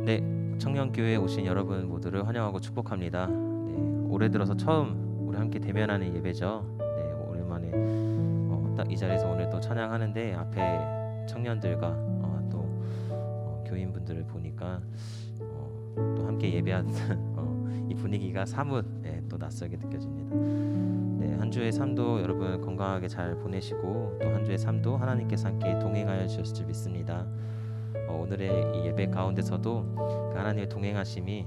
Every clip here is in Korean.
네, 청년교회에 오신 여러분 모두를 환영하고 축복합니다. 네, 올해 들어서 처음 우리 함께 대면하는 예배죠. 네, 오랜만에 딱 이 자리에서 오늘 또 찬양하는데 앞에 청년들과 교인분들을 보니까 또 함께 예배하는 이 분위기가 사뭇 또 낯설게 느껴집니다. 네, 한 주의 삶도 여러분 건강하게 잘 보내시고 또 한 주의 삶도 하나님께서 함께 동행하여 주셨을 줄 믿습니다. 오늘의 이 예배 가운데서도 그 하나님의 동행하심이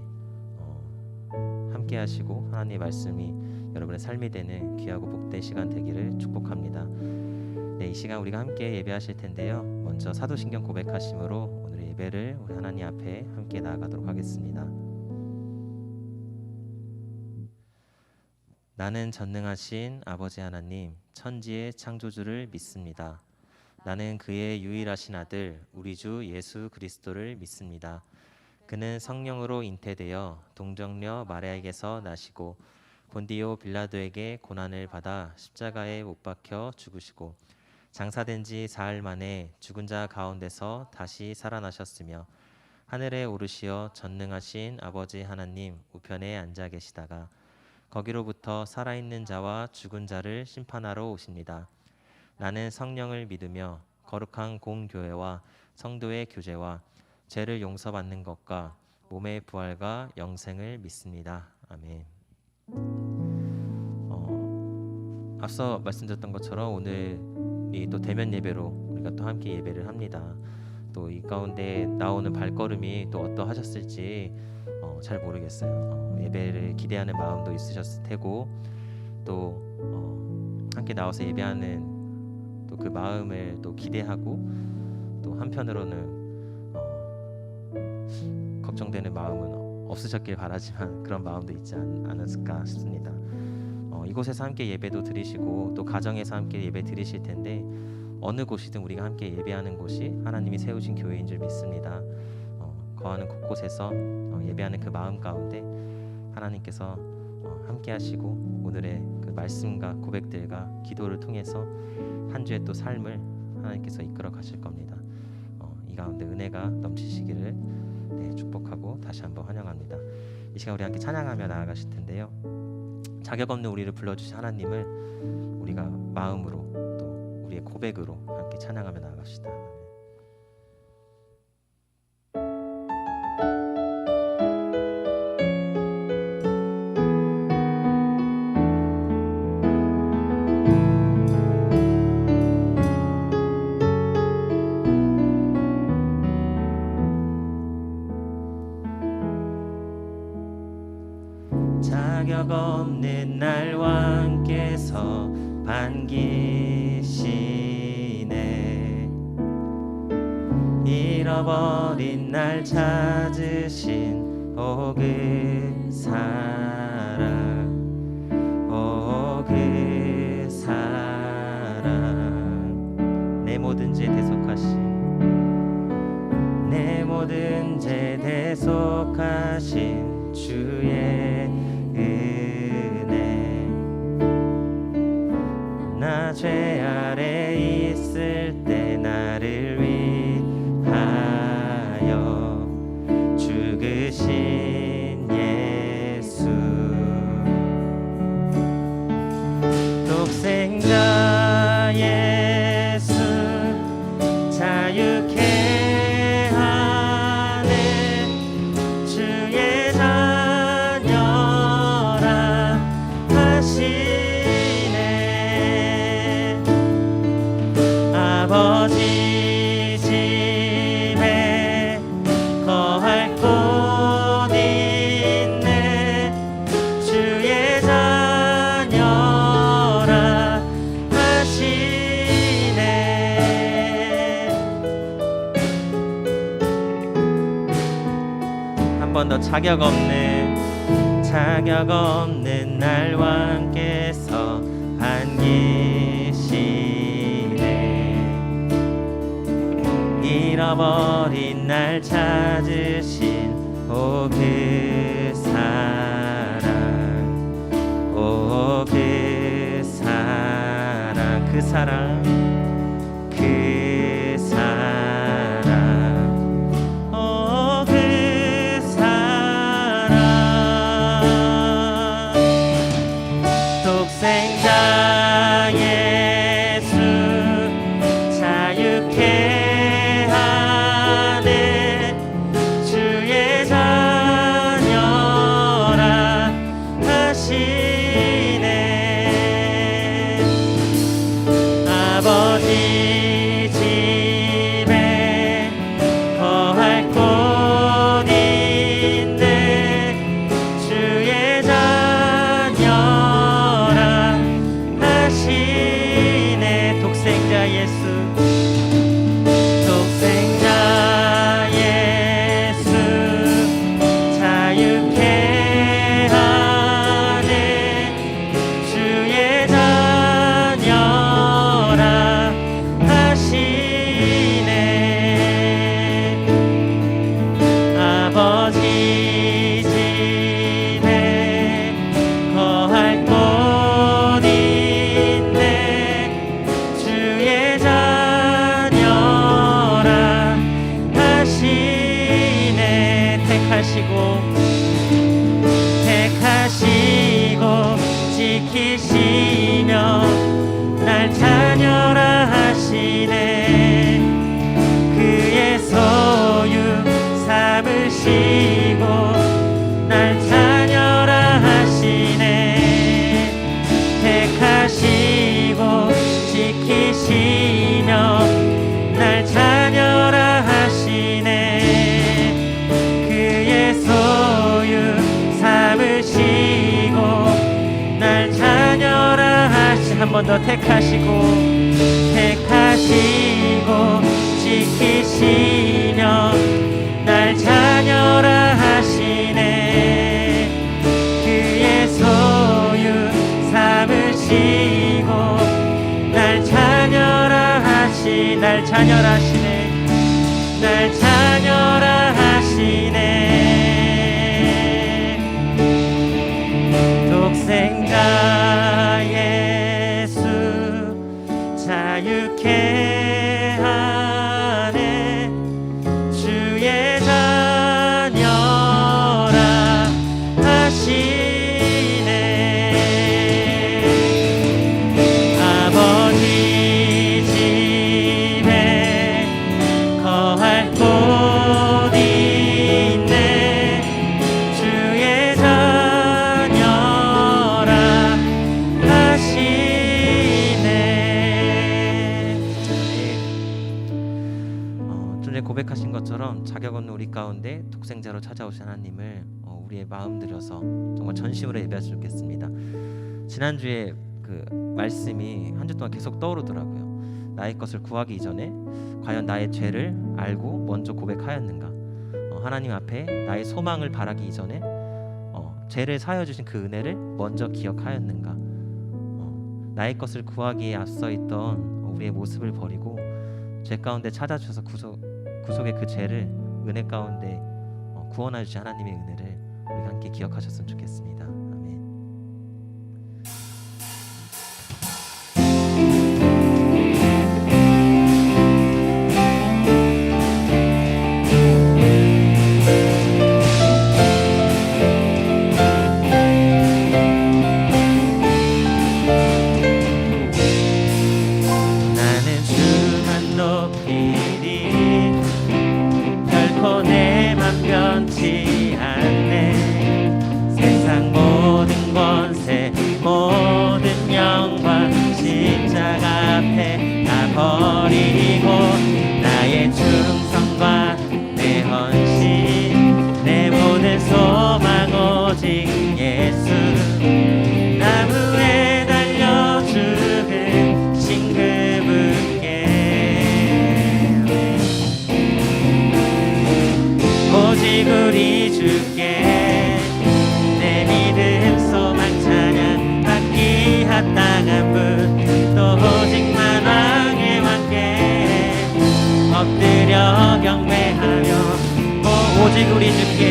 함께 하시고 하나님의 말씀이 여러분의 삶이 되는 귀하고 복된 시간 되기를 축복합니다. 네, 이 시간 우리가 함께 예배하실 텐데요. 먼저 사도신경 고백하심으로 오늘의 예배를 우리 하나님 앞에 함께 나아가도록 하겠습니다. 나는 전능하신 아버지 하나님, 천지의 창조주를 믿습니다. 나는 그의 유일하신 아들 우리 주 예수 그리스도를 믿습니다. 그는 성령으로 잉태되어 동정녀 마리아에게서 나시고 본디오 빌라도에게 고난을 받아 십자가에 못 박혀 죽으시고 장사된 지 사흘 만에 죽은 자 가운데서 다시 살아나셨으며 하늘에 오르시어 전능하신 아버지 하나님 우편에 앉아 계시다가 거기로부터 살아있는 자와 죽은 자를 심판하러 오십니다. 나는 성령을 믿으며 거룩한 공교회와 성도의 교제와 죄를 용서받는 것과 몸의 부활과 영생을 믿습니다. 아멘. 앞서 말씀드렸던 것처럼 오늘이 또 대면 예배로 우리가 또 함께 예배를 합니다. 또 이 가운데 나오는 발걸음이 또 어떠하셨을지 잘 모르겠어요. 예배를 기대하는 마음도 있으셨을 테고 또 함께 나와서 예배하는 또 그 마음을 또 기대하고 또 한편으로는 걱정되는 마음은 없으셨길 바라지만 그런 마음도 있지 않았을까 싶습니다. 이곳에서 함께 예배도 드리시고 또 가정에서 함께 예배 드리실 텐데 어느 곳이든 우리가 함께 예배하는 곳이 하나님이 세우신 교회인 줄 믿습니다. 거하는 곳곳에서 예배하는 그 마음 가운데 하나님께서 함께 하시고 오늘의 그 말씀과 고백들과 기도를 통해서 한 주의 또 삶을 하나님께서 이끌어 가실 겁니다. 이 가운데 은혜가 넘치시기를 축복하고 다시 한번 환영합니다. 이 시간 우리 함께 찬양하며 나아가실 텐데요. 자격 없는 우리를 불러주신 하나님을 우리가 마음으로 또 우리의 고백으로 함께 찬양하며 나아갑시다. 자격 없는 날 왕께서 반기시네. 잃어버린 날 찾으신 오 그 사랑, 오 그 사랑. 내 모든 죄 대속하신, 내 모든 죄 대속하신 주의 은혜. 나 죄 아래 있을 때 나를 위하여 죽으신 예수. 독생자 예수 자유케 하네. 주의 자녀라 하시네. 아버지 집에 거할 곳 있네. 주의 자녀라 하시네. 한 번 더 자격 없는 날 왕께서 반기시네. 잃어버린 날 찾으신 오 그 사랑, 오 그 사랑, 그 사랑, 그 사랑, 오 그 택하시고 지키시며 날 자녀라 하시네. 그의 소유 삼으시고 날 자녀라 하시네. 택하시고 지키시며 날 자녀라 하시네. 그의 소유 삼으시고 날 자녀라 하시. 한 번 더. 택하시고 지키시며 날 자녀라 하시네. 그의 소유 삼으시고 날 자녀라 하시. 날 자녀라 하시네. 날 자녀라 하시네. 독생자 예수 자유케 하네. 주의 자녀라 하시네. 아버지 집에 거할 곳 있네. 주의 자녀라 하시네. 좀 전에 고백하신 것처럼 자격 없는 우리 가운데 독생자로 찾아오신 하나님을 우리의 마음 들여서 정말 전심으로 예배했으면 좋겠습니다. 지난주에 그 말씀이 한 주 동안 계속 떠오르더라고요. 나의 것을 구하기 이전에 과연 나의 죄를 알고 먼저 고백하였는가. 하나님 앞에 나의 소망을 바라기 이전에 죄를 사하여 주신 그 은혜를 먼저 기억하였는가. 나의 것을 구하기에 앞서 있던 우리의 모습을 버리고 죄 가운데 찾아주셔서 구속의 그 죄를 은혜 가운데 구원해 주신 하나님의 은혜를 우리가 함께 기억하셨으면 좋겠습니다. 아멘. 나는 주만 높이리. 결코 내 맘 변치 않네. 세상 모든 권세 모든 영광 십자가 앞에 다 버리고 나의 충성과 내 헌신 내 모든 소망 오직 예수. 나무에 달려 죽은 신그분께 오직 우리 주께 내 믿음 소망 찬양 받기 합당한 분 또 오직 만왕의 왕께 엎드려 경배하며 오직 우리 주께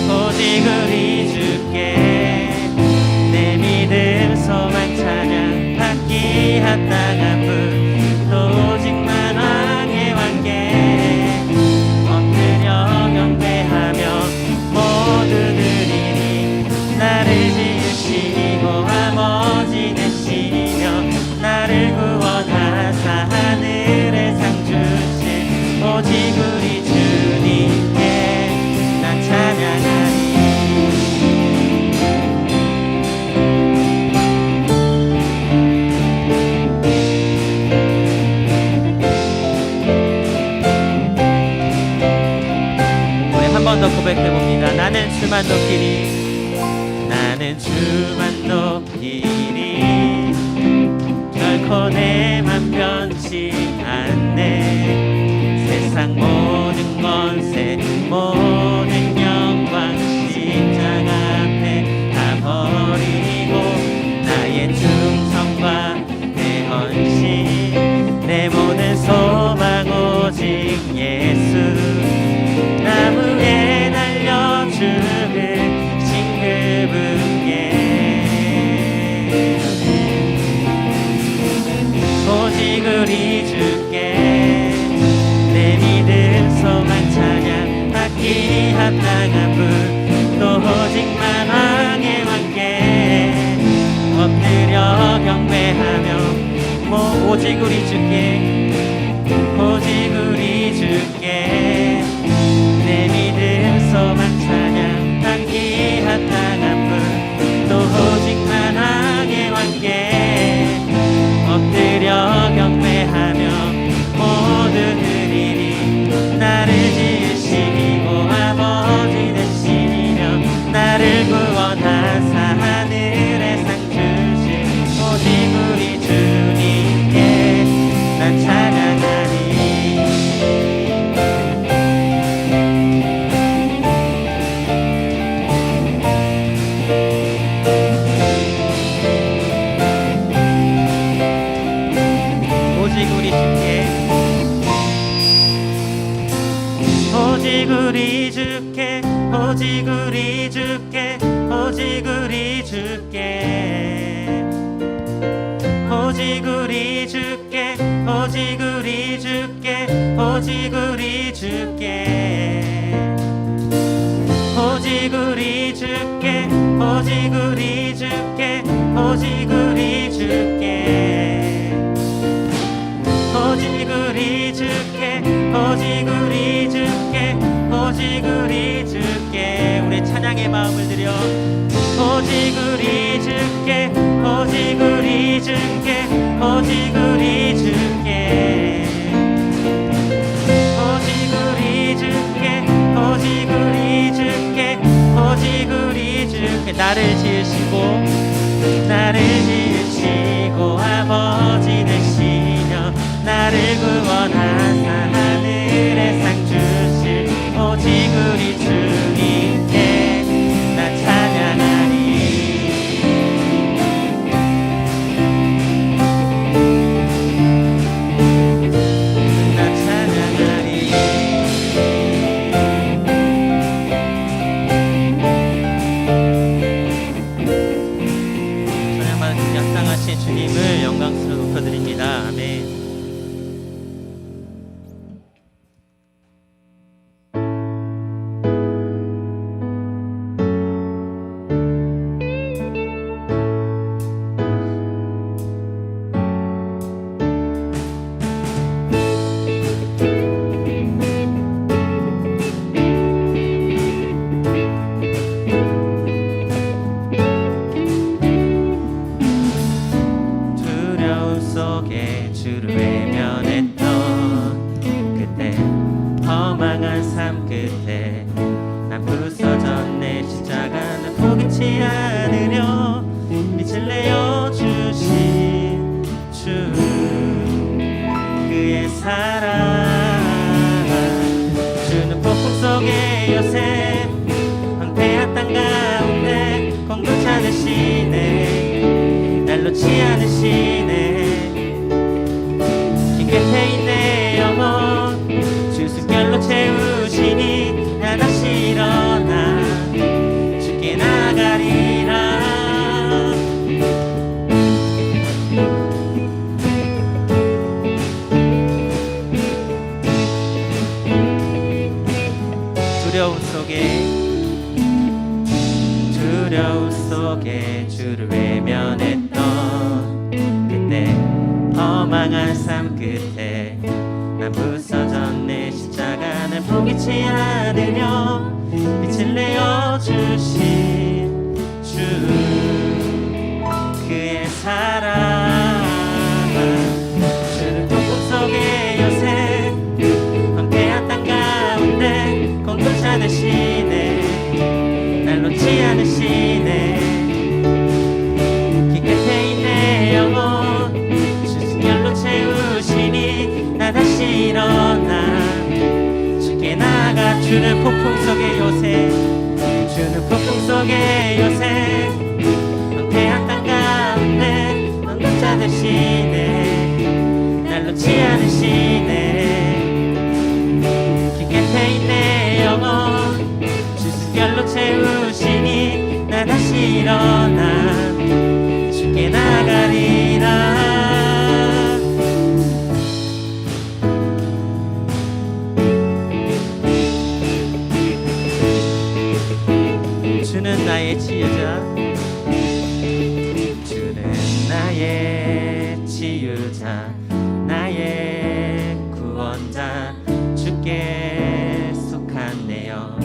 오직 우리 주께 내 믿음 소망 찬양 받기 합당한 분 또 오직 만왕의 왕께 엎드려 경배하며 모두 드리니. 나를 지으시고 아버지 되시며 나를 구원하사 하늘에 상 주신 오직 우리 주님께 난 찬양하리. 한 번 더 고백해봅니다. 나는 주만 높이리. 나는 주만 높이리. 결코 내 맘 변치 않네. 세상 모든 권세 모든 영광 십자가 앞에 다 버리고 나의 충성과 내 헌신 내 모든 소망 오직 예수. 나무에 달려 죽은 신그분께 오직 우리 주께 내 믿음 소망 찬양 받기 우리 주께 오직 우리 주께 내 믿음 소망 찬양 함께한 나가뿐 또 오직 하나님의 관계 엎드려 경배하며 모든 일이 나를 지으시고 아버지 되시며 나를 구원하사 하늘의 상 주신 오직 우리 주님께 난 찬양하리. 오직 우리 주께 오직 우리 주께 오직 우리 주께 오직 우리 주께 오직 우리 주께 오직 우리 주께 오직 우리 주께 오직 우리 주께 오직 우리 주께 오직 우리 주께 오직 우리 주께 오직 우리 주께 오직 우리 주께 우리 찬양의 마음을 드려 오직 우리 주께 오직 우리 주께 오직 우리 주께 오직 우리 주께 오직 우리 주께 오직 우리 주께 나를 지으시고 아버지 되시며 나를 구원하사 하늘의 상 주실 오직 우리 주님께 나 찬양하리. 나 찬양하리. 찬양받으신 양상하신 주님을 영광스러워 높여드립니다. 아멘. 주를 외면했던 그때 허망한 삶 끝에 난 부서졌네. 십자가는 포기치 않으려 빛을 내어주신 주 그의 사랑 주는 폭풍 속의 요새 황폐한 땅 가운데 공동치 않으시네. 날 놓지 않으시네. 끝에 있네 영혼 주 숨결로 채우시니 나 다시 일어나 주께 나가리라. 두려움 속에 주를 외면했던 그때 허망한 삶 끝에 난 부서졌네. 십자가는 포기치 않으려 빛을 내어주신 주 그의 사랑 주는 폭풍 속의 요새 황폐한 땅 가운데 공동치 않으시네. 날 놓지 않으시네. 길 끝에 있네 영혼 주승열로 채우시니 나 다시 일어나 주께 나가. 주는 폭풍 속의 요새 주는 폭풍 속의 요새 황폐한 땅 가운데 넌 되시네. 날 놓지 않으시네. 길 끝에 있네 영혼 주승열로 채우시니 나 다시 일어나 주께 나가리라. 주는 나의 치유자 주는 나의 치유자 속하네요.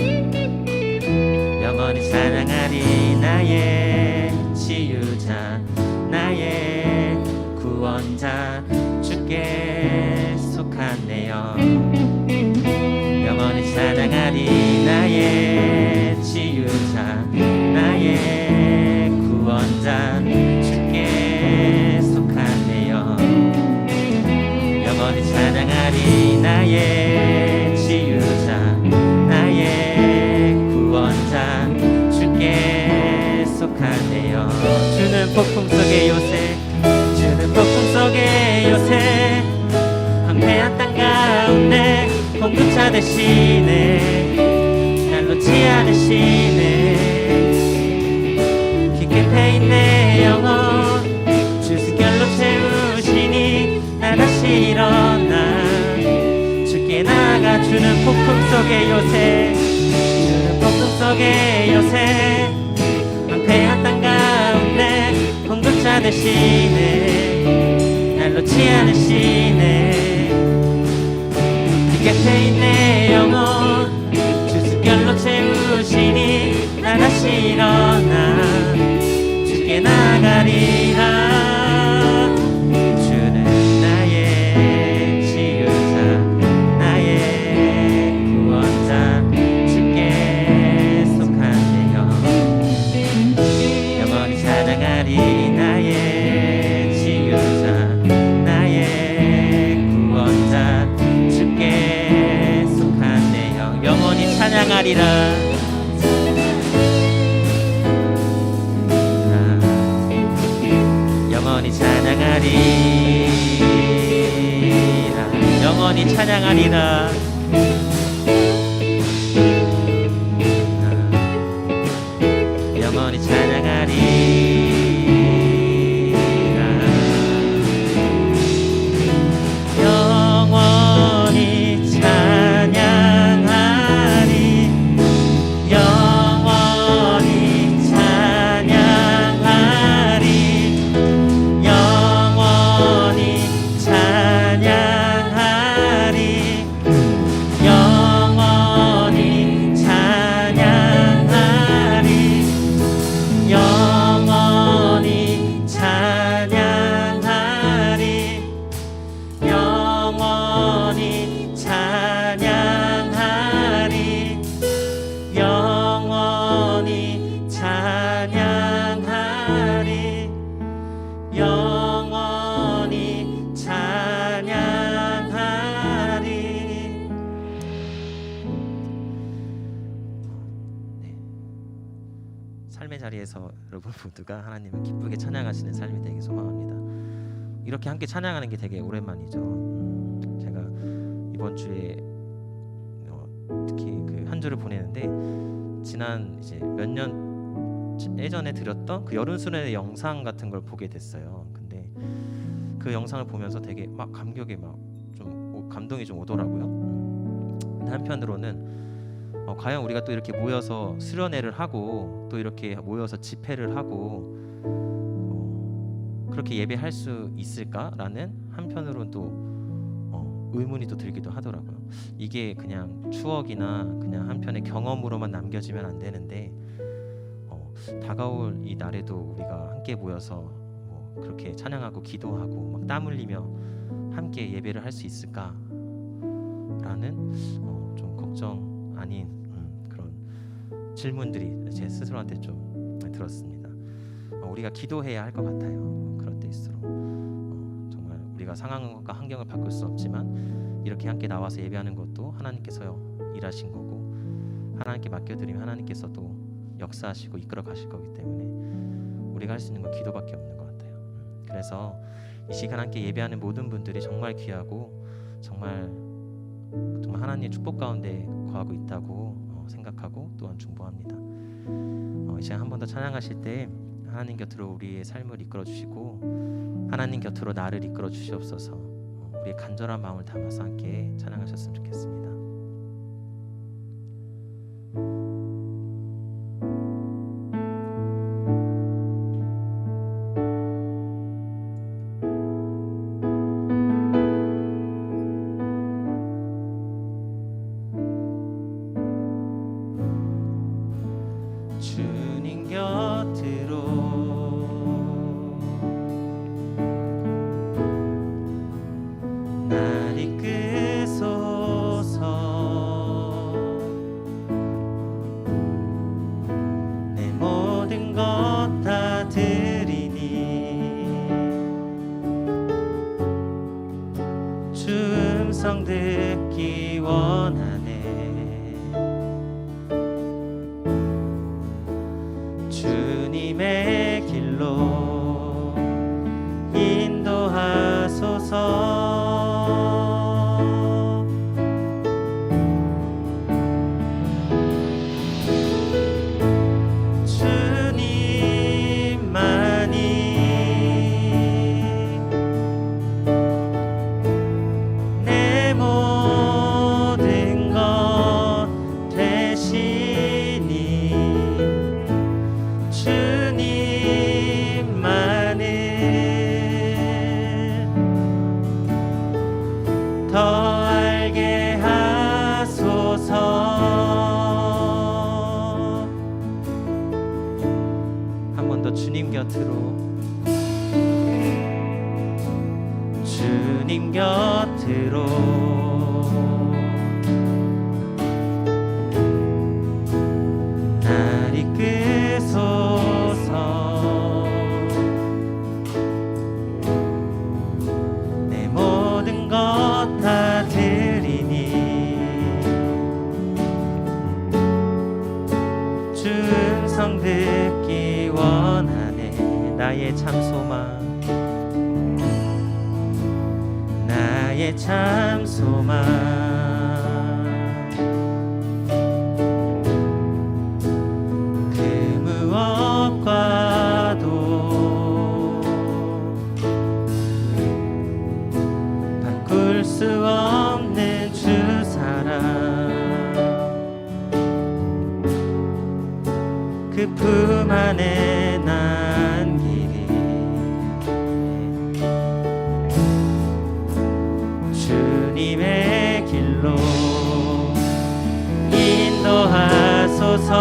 영원히 찬양하리 나의 치유자 나의 구원자 주께 속하네요. 영원히 찬양하리 나의 치유자 나의 구원자 주께 속하네요. 영원히 찬양하리 나의 치유자 나의 구원자 주께 속하네요. 주는 폭풍 속의 요새 주는 폭풍 속의 요새 황폐한 땅 가운데 공급자 되시네. 날 놓지 않으시네. 깊게 패인 내 영혼 주 숨결로 채우시니 나 다시 일어나 주께 나가. 주는 폭풍 속의 요새 주는 폭풍 속의 요새 황폐한 땅 가운데 공급자 되시네. 날 놓지 않으시네. 깊게 패인 내 영혼 주 숨결로 채우시니 나 다시 일어나 주께 나가리라. 주는 나의 치유자 나의 구원자 주께 속하네요. 영원히 찬양하리 나의 치유자 나의 구원자 주께 속하네요. 영원히 찬양하리라. 영원히 찬양하리라. 영원히 찬양하리라. 영원히 찬양하리라. 영원히 찬양하리. 영원히 찬양하리. 영원히 찬양하리. 영원히 찬양하리. 영원히 찬양하리. 영원히 찬양하리. 영원히 찬양하리. 영원히 찬양하리. 네. 삶의 자리에서 여러분 모두가 하나님을 기쁘게 찬양하시는 삶이 되길 소망합니다. 이렇게 함께 찬양하는 게 되게 오랜만이죠. 제가 이번 주에 특히 그 한 주를 보내는데 지난 이제 몇 년 예전에 드렸던 그 여름 수련회 영상 같은 걸 보게 됐어요. 근데 그 영상을 보면서 되게 막 감격이 막 좀 감동이 좀 오더라고요. 근데 한편으로는 과연 우리가 또 이렇게 모여서 수련회를 하고 또 이렇게 모여서 집회를 하고 그렇게 예배할 수 있을까라는 한편으로는 또 의문이 또 들기도 하더라고요. 이게 그냥 추억이나 그냥 한편의 경험으로만 남겨지면 안 되는데 다가올 이 날에도 우리가 함께 모여서 그렇게 찬양하고 기도하고 막 땀 흘리며 함께 예배를 할 수 있을까라는 좀 걱정 아닌 그런 질문들이 제 스스로한테 좀 들었습니다. 우리가 기도해야 할 것 같아요. 그럴 때일수록 정말 우리가 상황과 환경을 바꿀 수 없지만 이렇게 함께 나와서 예배하는 것도 하나님께서 일하신 거고 하나님께 맡겨드리면 하나님께서 또 역사하시고 이끌어 가실 거기 때문에 우리가 할 수 있는 건 기도밖에 없는 것 같아요. 그래서 이 시간 함께 예배하는 모든 분들이 정말 귀하고 정말 하나님의 축복 가운데 거하고 있다고 생각하고 또한 중보합니다. 이 시간 한 번 더 찬양하실 때 하나님 곁으로 우리의 삶을 이끌어 주시고 하나님 곁으로 나를 이끌어 주시옵소서. 우리의 간절한 마음을 담아서 함께 찬양하셨으면 좋겠습니다. 주님 곁으로 날 이끄소서. 내 모든 것 다 드리니 주 음성 듣기 원하네. 주님의 길로 인도하소서. 더 알게 하소서. 한 번 더 주님 곁으로, 주님 곁으로 날 이끄소서. 내 모든 것 다 드리니 주 음성 듣기 원하네. 나의 참 소망, 나의 참 소망. 그 무엇과도 바꿀 수 없는 주 사랑. 그 품 안에 남기리. 주님의 길로 인도하소서.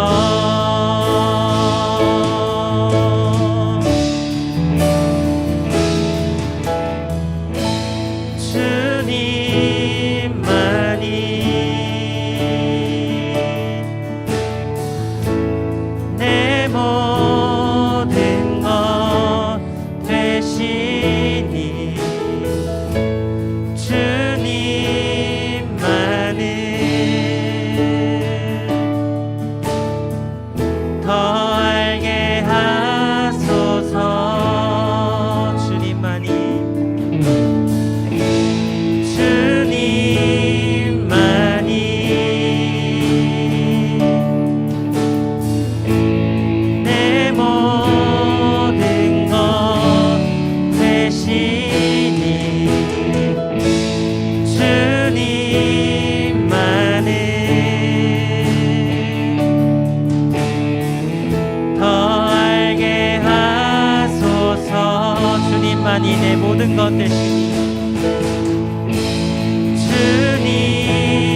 주님만이 내 모든 것 되시니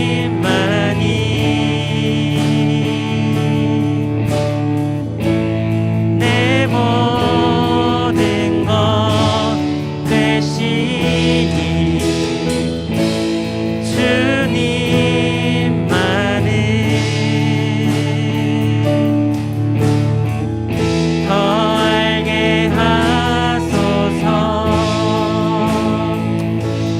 주님만이 내 모든 것 되시니 주님만을 더 알게 하소서.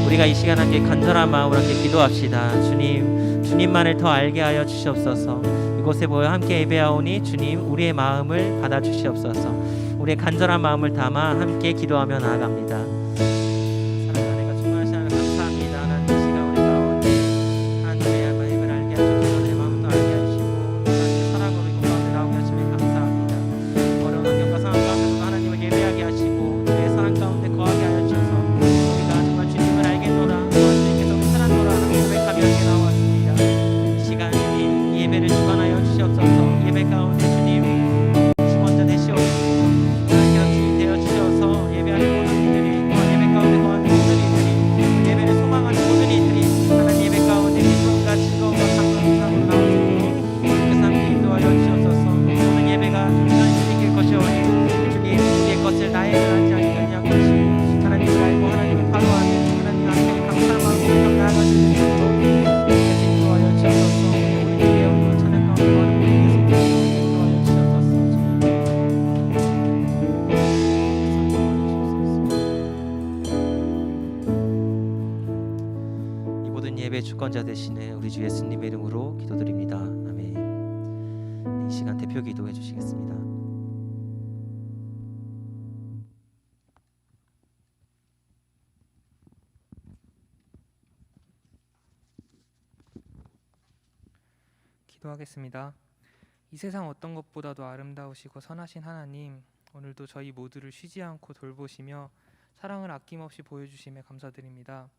우리가 이 시간 함께 간절한 마음으로 함께 기도합시다. 주님만을 더 알게 하여 주시옵소서. 이곳에 모여 함께 예배하오니 주님 우리의 마음을 받아 주시옵소서. 우리의 간절한 마음을 담아 함께 기도하며 나아갑니다. 사랑하는 것 충만하신 하나님 감사합니다. 하나님 이 시간 우리 가운데 하나님의 마음을 알게 하셔서 내 마음도 알게 하시고 하나님의 사랑으로 이곳 가운데 나오게 하시면 감사합니다. 어려운 환경과 상황 가운데서도 하나님을 예배하게 하시고 주의 사랑 가운데 거하게 하여 주셔서 우리가 정말 주님을 알겠노라 주님께서 사랑노라 하는 고백하며 이렇게 나왔습니다. 이 시간 주님 예배를 주관하여 주시옵소서. 예배 가운데 주님 주권자 되시옵소서. 하나님 주님 되어 주셔서 예배하는 모든 이들이 예배 가운데 거하는 모든 이들이 예배를 소망하는 모든 이들이 하나님 예배 가운데 기쁨과 즐거움과 감사함으로 나올 수 있도록 주께서 함께 인도하여 주시옵소서. 모든 예배 주권자 되시는 우리 주 예수님의 이름으로 기도드립니다. 아멘. 이 시간 대표 기도해 주시겠습니다. 기도하겠습니다. 이 세상 어떤 것보다도 아름다우시고 선하신 하나님, 오늘도 저희 모두를 쉬지 않고 돌보시며 사랑을 아낌없이 보여주심에 감사드립니다.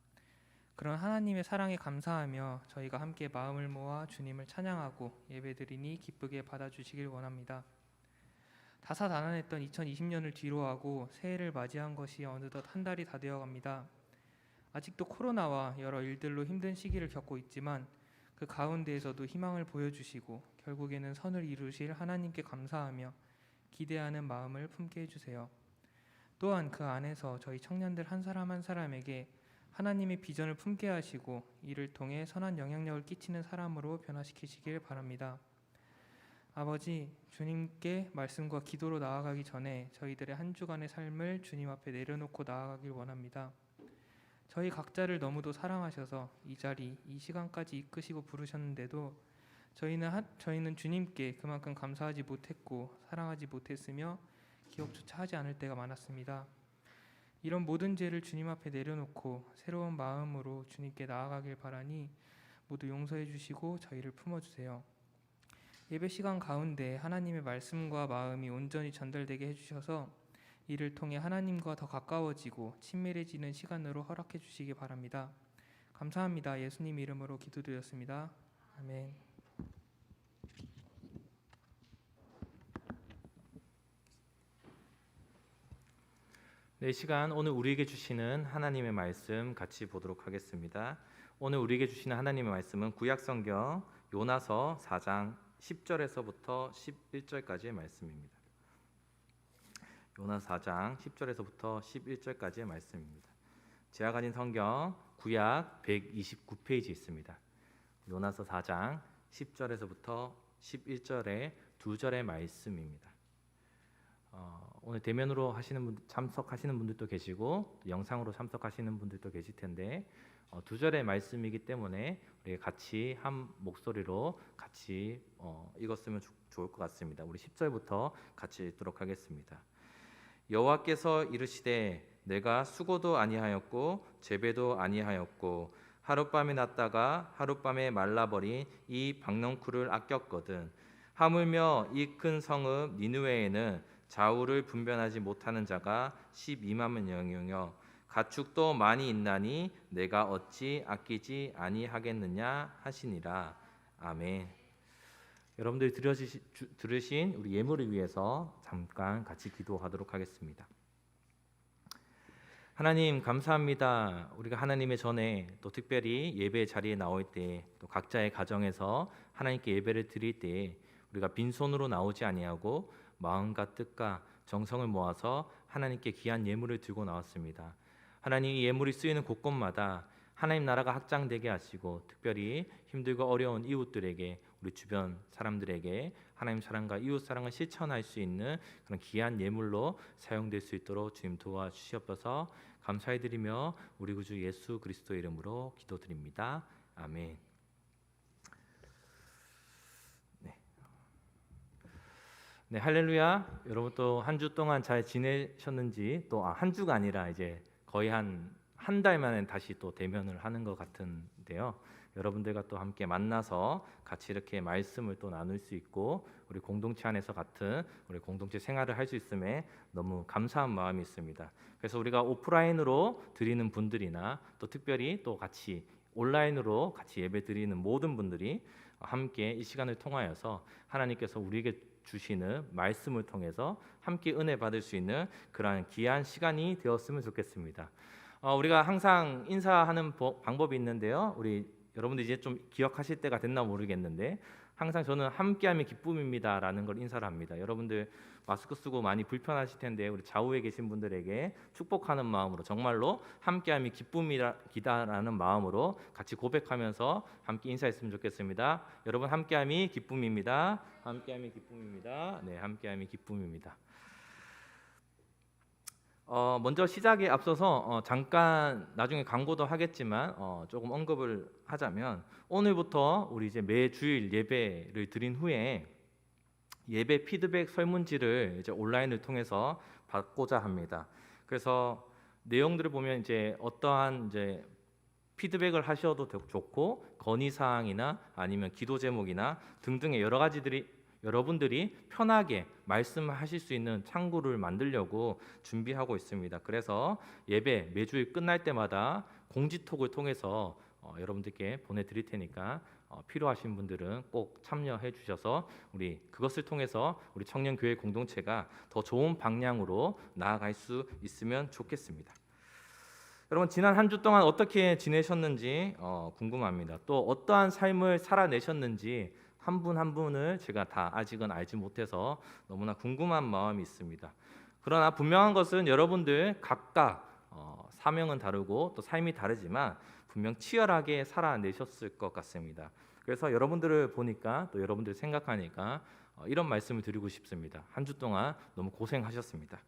그런 하나님의 사랑에 감사하며 저희가 함께 마음을 모아 주님을 찬양하고 예배드리니 기쁘게 받아주시길 원합니다. 다사다난했던 2020년을 뒤로하고 새해를 맞이한 것이 어느덧 한 달이 다 되어갑니다. 아직도 코로나와 여러 일들로 힘든 시기를 겪고 있지만 그 가운데에서도 희망을 보여주시고 결국에는 선을 이루실 하나님께 감사하며 기대하는 마음을 품게 해주세요. 또한 그 안에서 저희 청년들 한 사람 한 사람에게 하나님의 비전을 품게 하시고 이를 통해 선한 영향력을 끼치는 사람으로 변화시키시길 바랍니다. 아버지, 주님께 말씀과 기도로 나아가기 전에 저희들의 한 주간의 삶을 주님 앞에 내려놓고 나아가길 원합니다. 저희 각자를 너무도 사랑하셔서 이 자리, 이 시간까지 이끄시고 부르셨는데도 저희는 주님께 그만큼 감사하지 못했고 사랑하지 못했으며 기억조차 하지 않을 때가 많았습니다. 이런 모든 죄를 주님 앞에 내려놓고 새로운 마음으로 주님께 나아가길 바라니 모두 용서해 주시고 저희를 품어주세요. 예배 시간 가운데 하나님의 말씀과 마음이 온전히 전달되게 해주셔서 이를 통해 하나님과 더 가까워지고 친밀해지는 시간으로 허락해 주시기 바랍니다. 감사합니다. 예수님 이름으로 기도드렸습니다. 아멘. 네, 시간 오늘 우리에게 주시는 하나님의 말씀 같이 보도록 하겠습니다. 오늘 우리에게 주시는 하나님의 말씀은 구약성경 요나서 4장 10절에서부터 11절까지의 말씀입니다. 요나서 4장 10절에서부터 11절까지의 말씀입니다. 제가 가진 성경 구약 129페이지 있습니다. 요나서 4장 10절에서부터 11절의 두 절의 말씀입니다. 오늘 대면으로 참석하시는 분들도 계시고 영상으로 참석하시는 분들도 계실 텐데 두 절의 말씀이기 때문에 우리 같이 한 목소리로 같이 읽었으면 좋을 것 같습니다. 우리 10절부터 같이 읽도록 하겠습니다. 여호와께서 이르시되 내가 수고도 아니하였고 재배도 아니하였고 하룻밤에 났다가 하룻밤에 말라버린 이 박넝쿨을 아꼈거든. 하물며 이 큰 성읍 니느웨에는 좌우를 분별하지 못하는 자가 12만 명이요 가축도 많이 있나니 내가 어찌 아끼지 아니하겠느냐 하시니라. 아멘. 여러분들이 들으신 우리 예물을 위해서 잠깐 같이 기도하도록 하겠습니다. 하나님 감사합니다. 우리가 하나님의 전에 또 특별히 예배 자리에 나올 때 또 각자의 가정에서 하나님께 예배를 드릴 때 우리가 빈손으로 나오지 아니하고 마음과 뜻과 정성을 모아서 하나님께 귀한 예물을 들고 나왔습니다. 하나님 이 예물이 쓰이는 곳곳마다 하나님 나라가 확장되게 하시고 특별히 힘들고 어려운 이웃들에게 우리 주변 사람들에게 하나님 사랑과 이웃 사랑을 실천할 수 있는 그런 귀한 예물로 사용될 수 있도록 주님 도와주시옵소서. 감사해드리며 우리 구주 예수 그리스도 이름으로 기도드립니다. 아멘. 네, 할렐루야. 여러분 또 한 주 동안 잘 지내셨는지 또 한 주가 아니라 이제 거의 한 달 만에 다시 또 대면을 하는 것 같은데요. 여러분들과 또 함께 만나서 같이 이렇게 말씀을 또 나눌 수 있고 우리 공동체 안에서 같은 우리 공동체 생활을 할 수 있음에 너무 감사한 마음이 있습니다. 그래서 우리가 오프라인으로 드리는 분들이나 또 특별히 또 같이 온라인으로 같이 예배 드리는 모든 분들이 함께 이 시간을 통하여서 하나님께서 우리에게 주시는 말씀을 통해서 함께 은혜 받을 수 있는 그러한 귀한 시간이 되었으면 좋겠습니다. 우리가 항상 인사하는 방법이 있는데요. 우리 여러분들 이제 좀 기억하실 때가 됐나 모르겠는데 항상 저는 함께함이 기쁨입니다라는 걸 인사를 합니다. 여러분들 마스크 쓰고 많이 불편하실 텐데 우리 좌우에 계신 분들에게 축복하는 마음으로 정말로 함께함이 기쁨이다라는 마음으로 같이 고백하면서 함께 인사했으면 좋겠습니다. 여러분 함께함이 기쁨입니다. 함께함이 기쁨입니다. 네, 함께함이 기쁨입니다. 먼저 시작에 앞서서 잠깐 나중에 광고도 하겠지만 조금 언급을 하자면 오늘부터 우리 이제 매 주일 예배를 드린 후에 예배 피드백 설문지를 이제 온라인을 통해서 받고자 합니다. 그래서 내용들을 보면 이제 어떠한 이제 피드백을 하셔도 좋고 건의 사항이나 아니면 기도 제목이나 등등의 여러 가지들이 여러분들이 편하게 말씀하실 수 있는 창구를 만들려고 준비하고 있습니다. 그래서 예배 매주일 끝날 때마다 공지톡을 통해서 여러분들께 보내드릴 테니까 필요하신 분들은 꼭 참여해 주셔서 우리 그것을 통해서 우리 청년교회 공동체가 더 좋은 방향으로 나아갈 수 있으면 좋겠습니다. 여러분 지난 한 주 동안 어떻게 지내셨는지 궁금합니다. 또 어떠한 삶을 살아내셨는지 한 분 한 분을 제가 다 아직은 알지 못해서 너무나 궁금한 마음이 있습니다. 그러나 분명한 것은 여러분들 각각 사명은 다르고 또 삶이 다르지만 분명 치열하게 살아내셨을 것 같습니다. 그래서 여러분들을 보니까 또 여러분들 생각하니까 이런 말씀을 드리고 싶습니다. 한 주 동안 너무 고생하셨습니다.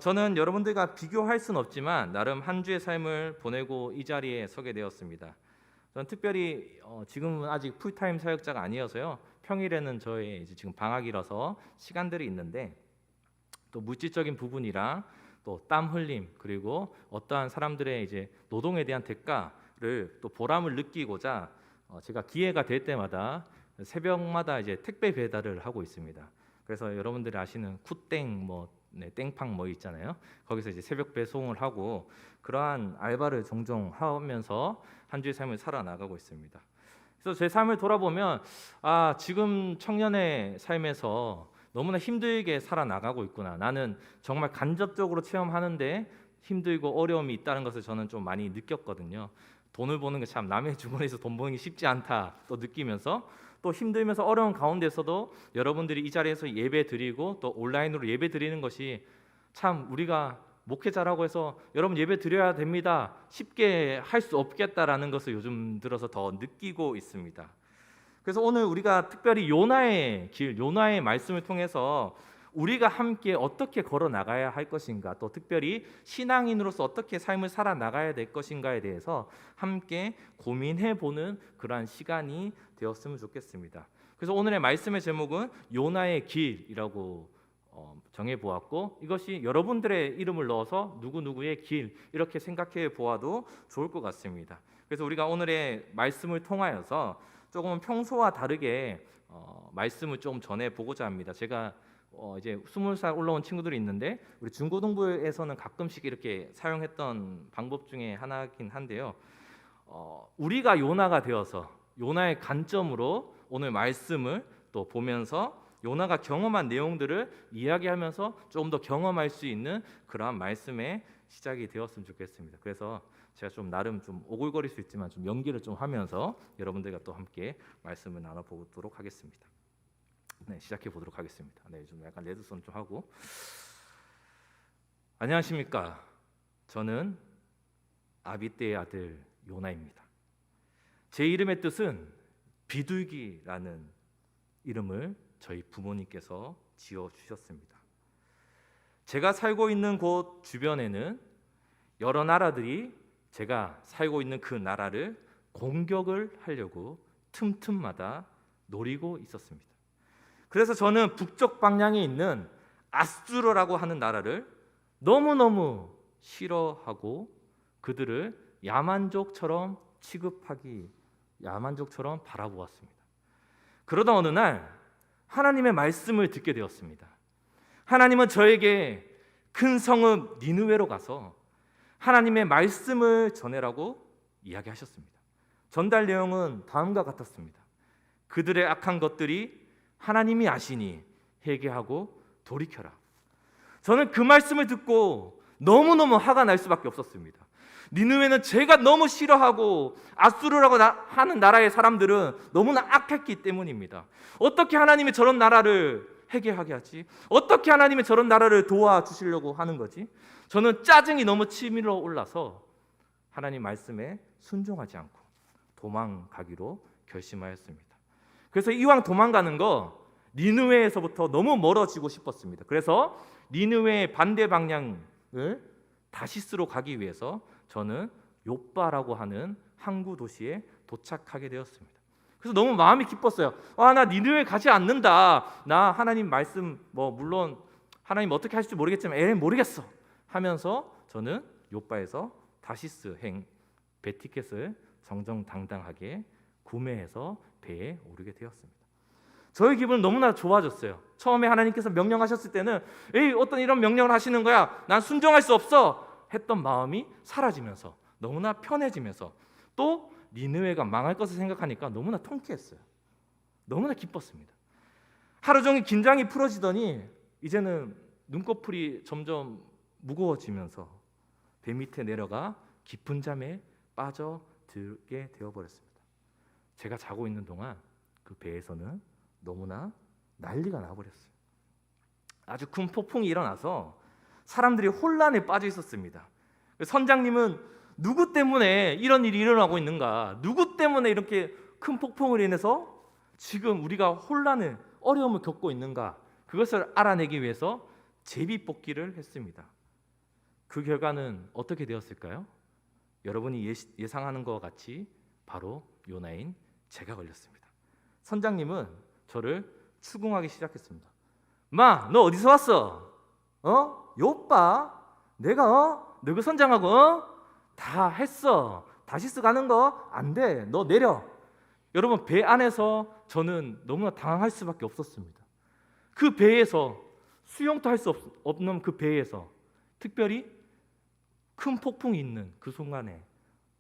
저는 여러분들과 비교할 수는 없지만 나름 한 주의 삶을 보내고 이 자리에 서게 되었습니다. 저는 특별히 지금은 아직 풀타임 사역자가 아니어서요. 평일에는 저의 이제 지금 방학이라서 시간들이 있는데 또 물질적인 부분이랑 또 땀 흘림 그리고 어떠한 사람들의 이제 노동에 대한 대가를 또 보람을 느끼고자 제가 기회가 될 때마다 새벽마다 이제 택배 배달을 하고 있습니다. 그래서 여러분들이 아시는 쿠땡 땡팡 있잖아요. 거기서 이제 새벽 배송을 하고 그러한 알바를 종종 하면서 한 주의 삶을 살아나가고 있습니다. 그래서 제 삶을 돌아보면 지금 청년의 삶에서 너무나 힘들게 살아나가고 있구나. 나는 정말 간접적으로 체험하는데 힘들고 어려움이 있다는 것을 저는 좀 많이 느꼈거든요. 돈을 버는 게 참 남의 주머니에서 돈 버는 게 쉽지 않다 또 느끼면서 또 힘들면서 어려운 가운데서도 여러분들이 이 자리에서 예배 드리고 또 온라인으로 예배 드리는 것이 참 우리가 목회자라고 해서 여러분 예배 드려야 됩니다 쉽게 할 수 없겠다라는 것을 요즘 들어서 더 느끼고 있습니다. 그래서 오늘 우리가 특별히 요나의 길, 요나의 말씀을 통해서 우리가 함께 어떻게 걸어 나가야 할 것인가, 또 특별히 신앙인으로서 어떻게 삶을 살아 나가야 될 것인가에 대해서 함께 고민해 보는 그러한 시간이 되었으면 좋겠습니다. 그래서 오늘의 말씀의 제목은 요나의 길이라고 정해 보았고, 이것이 여러분들의 이름을 넣어서 누구누구의 길 이렇게 생각해 보아도 좋을 것 같습니다. 그래서 우리가 오늘의 말씀을 통하여서 조금 평소와 다르게 말씀을 좀 전해 보고자 합니다. 제가 이제 20살 올라온 친구들이 있는데 우리 중고등부에서는 가끔씩 이렇게 사용했던 방법 중에 하나긴 한데요. 우리가 요나가 되어서 요나의 관점으로 오늘 말씀을 또 보면서 요나가 경험한 내용들을 이야기하면서 조금 더 경험할 수 있는 그러한 말씀의 시작이 되었으면 좋겠습니다. 그래서 제가 좀 나름 좀 오글거릴 수 있지만 좀 연기를 좀 하면서 여러분들과 또 함께 말씀을 나눠보도록 하겠습니다. 네, 시작해 보도록 하겠습니다. 네, 좀 약간 레드손 좀 하고. 안녕하십니까? 저는 아비떼의 아들 요나입니다. 제 이름의 뜻은 비둘기라는 이름을 저희 부모님께서 지어 주셨습니다. 제가 살고 있는 곳 주변에는 여러 나라들이 제가 살고 있는 그 나라를 공격을 하려고 틈틈마다 노리고 있었습니다. 그래서 저는 북쪽 방향에 있는 아수르라고 하는 나라를 너무너무 싫어하고 그들을 야만족처럼 취급하기, 야만족처럼 바라보았습니다. 그러다 어느 날 하나님의 말씀을 듣게 되었습니다. 하나님은 저에게 큰 성읍 니느웨로 가서 하나님의 말씀을 전해라고 이야기하셨습니다. 전달 내용은 다음과 같았습니다. 그들의 악한 것들이 하나님이 아시니 회개하고 돌이켜라. 저는 그 말씀을 듣고 너무너무 화가 날 수밖에 없었습니다. 니느웨는 제가 너무 싫어하고 아수르라고 하는 나라의 사람들은 너무나 악했기 때문입니다. 어떻게 하나님이 저런 나라를 회개하게 하지? 어떻게 하나님이 저런 나라를 도와주시려고 하는 거지? 저는 짜증이 너무 치밀어 올라서 하나님 말씀에 순종하지 않고 도망가기로 결심하였습니다. 그래서 이왕 도망가는 거 니느웨에서부터 너무 멀어지고 싶었습니다. 그래서 니느웨의 반대 방향 다시스로 가기 위해서 저는 요빠라고 하는 항구 도시에 도착하게 되었습니다. 그래서 너무 마음이 기뻤어요. 나 니느웨 가지 않는다. 나 하나님 말씀 물론 하나님 어떻게 하실지 모르겠지만 모르겠어 하면서 저는 요빠에서 다시스행 배 티켓을 정정당당하게 구매해서 배에 오르게 되었습니다. 저의 기분은 너무나 좋아졌어요. 처음에 하나님께서 명령하셨을 때는 어떤 이런 명령을 하시는 거야, 난 순종할 수 없어 했던 마음이 사라지면서 너무나 편해지면서 또 니느웨가 망할 것을 생각하니까 너무나 통쾌했어요. 너무나 기뻤습니다. 하루 종일 긴장이 풀어지더니 이제는 눈꺼풀이 점점 무거워지면서 배 밑에 내려가 깊은 잠에 빠져들게 되어버렸습니다. 제가 자고 있는 동안 그 배에서는 너무나 난리가 나버렸어요. 아주 큰 폭풍이 일어나서 사람들이 혼란에 빠져 있었습니다. 선장님은 누구 때문에 이런 일이 일어나고 있는가, 누구 때문에 이렇게 큰 폭풍을 인해서 지금 우리가 혼란을 어려움을 겪고 있는가, 그것을 알아내기 위해서 제비뽑기를 했습니다. 그 결과는 어떻게 되었을까요? 여러분이 예상하는 것과 같이 바로 요나인 제가 걸렸습니다. 선장님은 저를 추궁하기 시작했습니다. 마, 너 어디서 왔어? 요빠? 내가 너 그 선장하고 다 했어. 다시스 가는 거 안 돼. 너 내려. 여러분, 배 안에서 저는 너무나 당황할 수밖에 없었습니다. 그 배에서 수영도 할 수 없는 그 배에서 특별히 큰 폭풍이 있는 그 순간에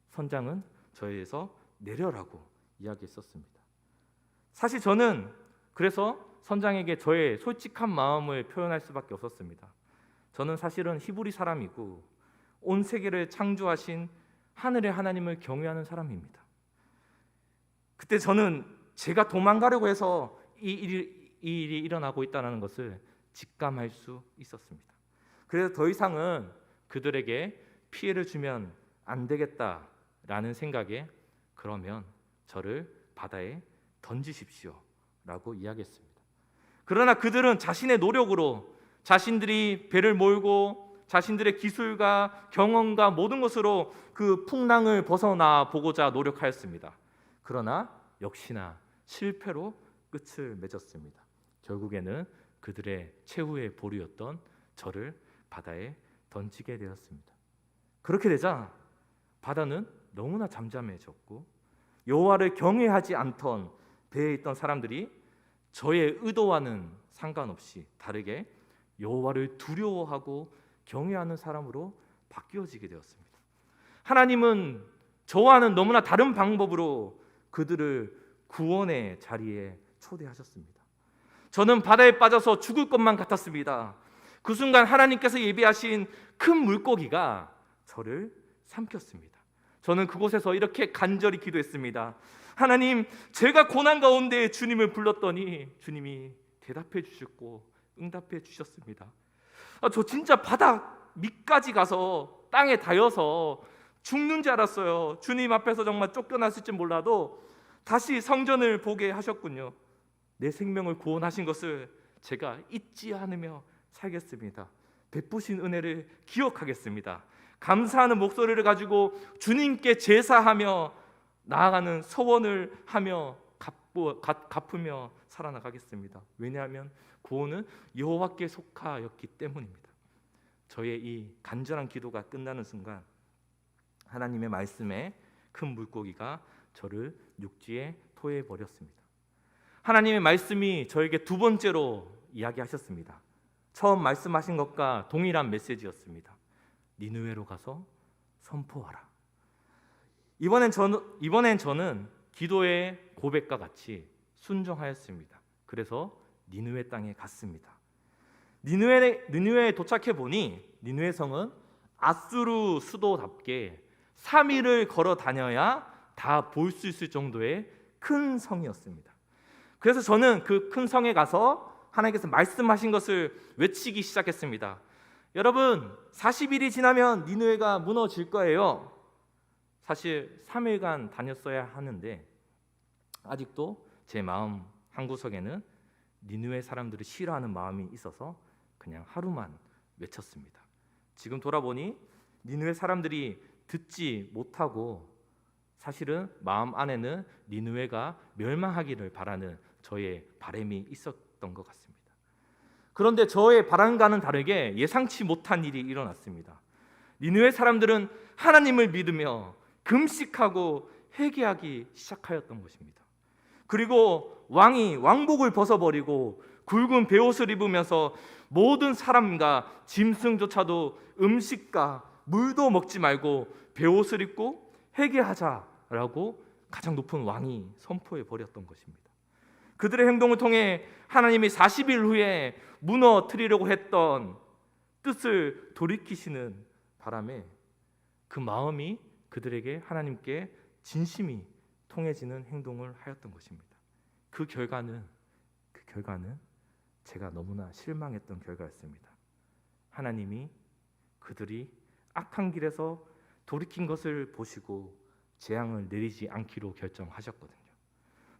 선장은 저에게서 내려라고 이야기했었습니다. 사실 저는 그래서 선장에게 저의 솔직한 마음을 표현할 수밖에 없었습니다. 저는 사실은 히브리 사람이고 온 세계를 창조하신 하늘의 하나님을 경외하는 사람입니다. 그때 저는 제가 도망가려고 해서 이 일이 일어나고 있다는 것을 직감할 수 있었습니다. 그래서 더 이상은 그들에게 피해를 주면 안 되겠다라는 생각에 그러면 저를 바다에 던지십시오 라고 이야기했습니다. 그러나 그들은 자신의 노력으로 자신들이 배를 몰고 자신들의 기술과 경험과 모든 것으로 그 풍랑을 벗어나 보고자 노력하였습니다. 그러나 역시나 실패로 끝을 맺었습니다. 결국에는 그들의 최후의 보루였던 저를 바다에 던지게 되었습니다. 그렇게 되자 바다는 너무나 잠잠해졌고 여호와를 경외하지 않던 배에 있던 사람들이 저의 의도와는 상관없이 다르게 여호와를 두려워하고 경외하는 사람으로 바뀌어지게 되었습니다. 하나님은 저와는 너무나 다른 방법으로 그들을 구원의 자리에 초대하셨습니다. 저는 바다에 빠져서 죽을 것만 같았습니다. 그 순간 하나님께서 예비하신 큰 물고기가 저를 삼켰습니다. 저는 그곳에서 이렇게 간절히 기도했습니다. 하나님, 제가 고난 가운데 주님을 불렀더니 주님이 대답해 주셨고 응답해 주셨습니다. 저 진짜 바다 밑까지 가서 땅에 닿여서 죽는 줄 알았어요. 주님 앞에서 정말 쫓겨났을지 몰라도 다시 성전을 보게 하셨군요. 내 생명을 구원하신 것을 제가 잊지 않으며 살겠습니다. 베푸신 은혜를 기억하겠습니다. 감사하는 목소리를 가지고 주님께 제사하며 나아가는 서원을 하며 갚으며 살아나가겠습니다. 왜냐하면 구원은 여호와께 속하였기 때문입니다. 저의 이 간절한 기도가 끝나는 순간 하나님의 말씀에 큰 물고기가 저를 육지에 토해 버렸습니다. 하나님의 말씀이 저에게 두 번째로 이야기하셨습니다. 처음 말씀하신 것과 동일한 메시지였습니다. 니느웨로 가서 선포하라. 이번엔 저는 기도의 고백과 같이 순종하였습니다. 그래서 니느웨 땅에 갔습니다. 니느웨에 도착해 보니 니느웨 성은 아수르 수도답게 3일을 걸어 다녀야 다 볼 수 있을 정도의 큰 성이었습니다. 그래서 저는 그 큰 성에 가서 하나님께서 말씀하신 것을 외치기 시작했습니다. 여러분, 40일이 지나면 니느웨가 무너질 거예요. 사실 3일간 다녔어야 하는데 아직도 제 마음 한구석에는 니느웨 사람들을 싫어하는 마음이 있어서 그냥 하루만 외쳤습니다. 지금 돌아보니 니느웨 사람들이 듣지 못하고 사실은 마음 안에는 니느웨가 멸망하기를 바라는 저의 바람이 있었던 것 같습니다. 그런데 저의 바람과는 다르게 예상치 못한 일이 일어났습니다. 니느웨 사람들은 하나님을 믿으며 금식하고 회개하기 시작하였던 것입니다. 그리고 왕이 왕복을 벗어버리고 굵은 베옷을 입으면서 모든 사람과 짐승조차도 음식과 물도 먹지 말고 베옷을 입고 회개하자라고 가장 높은 왕이 선포해 버렸던 것입니다. 그들의 행동을 통해 하나님이 40일 후에 무너뜨리려고 했던 뜻을 돌이키시는 바람에 그 마음이 그들에게 하나님께 진심이 통해지는 행동을 하였던 것입니다. 그 결과는 제가 너무나 실망했던 결과였습니다. 하나님이 그들이 악한 길에서 돌이킨 것을 보시고 재앙을 내리지 않기로 결정하셨거든요.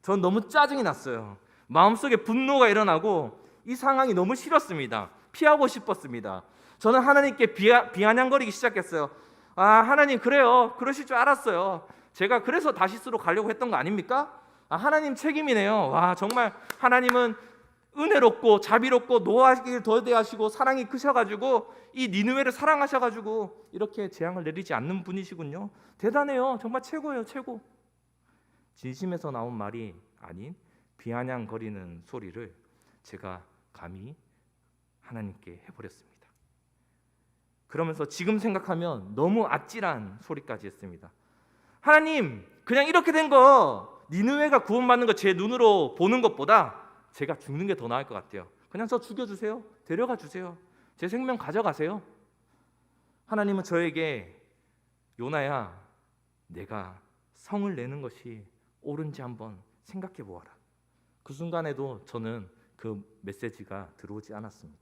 전 너무 짜증이 났어요. 마음속에 분노가 일어나고 이 상황이 너무 싫었습니다. 피하고 싶었습니다. 저는 하나님께 비아냥거리기 시작했어요. 아, 하나님 그래요. 그러실 줄 알았어요. 제가 그래서 다시스로 가려고 했던 거 아닙니까? 아, 하나님 책임이네요. 와, 정말 하나님은 은혜롭고 자비롭고 노하기를 더대하시고 사랑이 크셔가지고 이 니느웨를 사랑하셔가지고 이렇게 재앙을 내리지 않는 분이시군요. 대단해요. 정말 최고예요, 최고. 진심에서 나온 말이 아닌 비아냥거리는 소리를 제가 감히 하나님께 해버렸습니다. 그러면서 지금 생각하면 너무 아찔한 소리까지 했습니다. 하나님, 그냥 이렇게 된 거 니느웨가 구원받는 거 제 눈으로 보는 것보다 제가 죽는 게 더 나을 것 같아요. 그냥 저 죽여주세요. 데려가 주세요. 제 생명 가져가세요. 하나님은 저에게 요나야, 내가 성을 내는 것이 옳은지 한번 생각해 보아라. 그 순간에도 저는 그 메시지가 들어오지 않았습니다.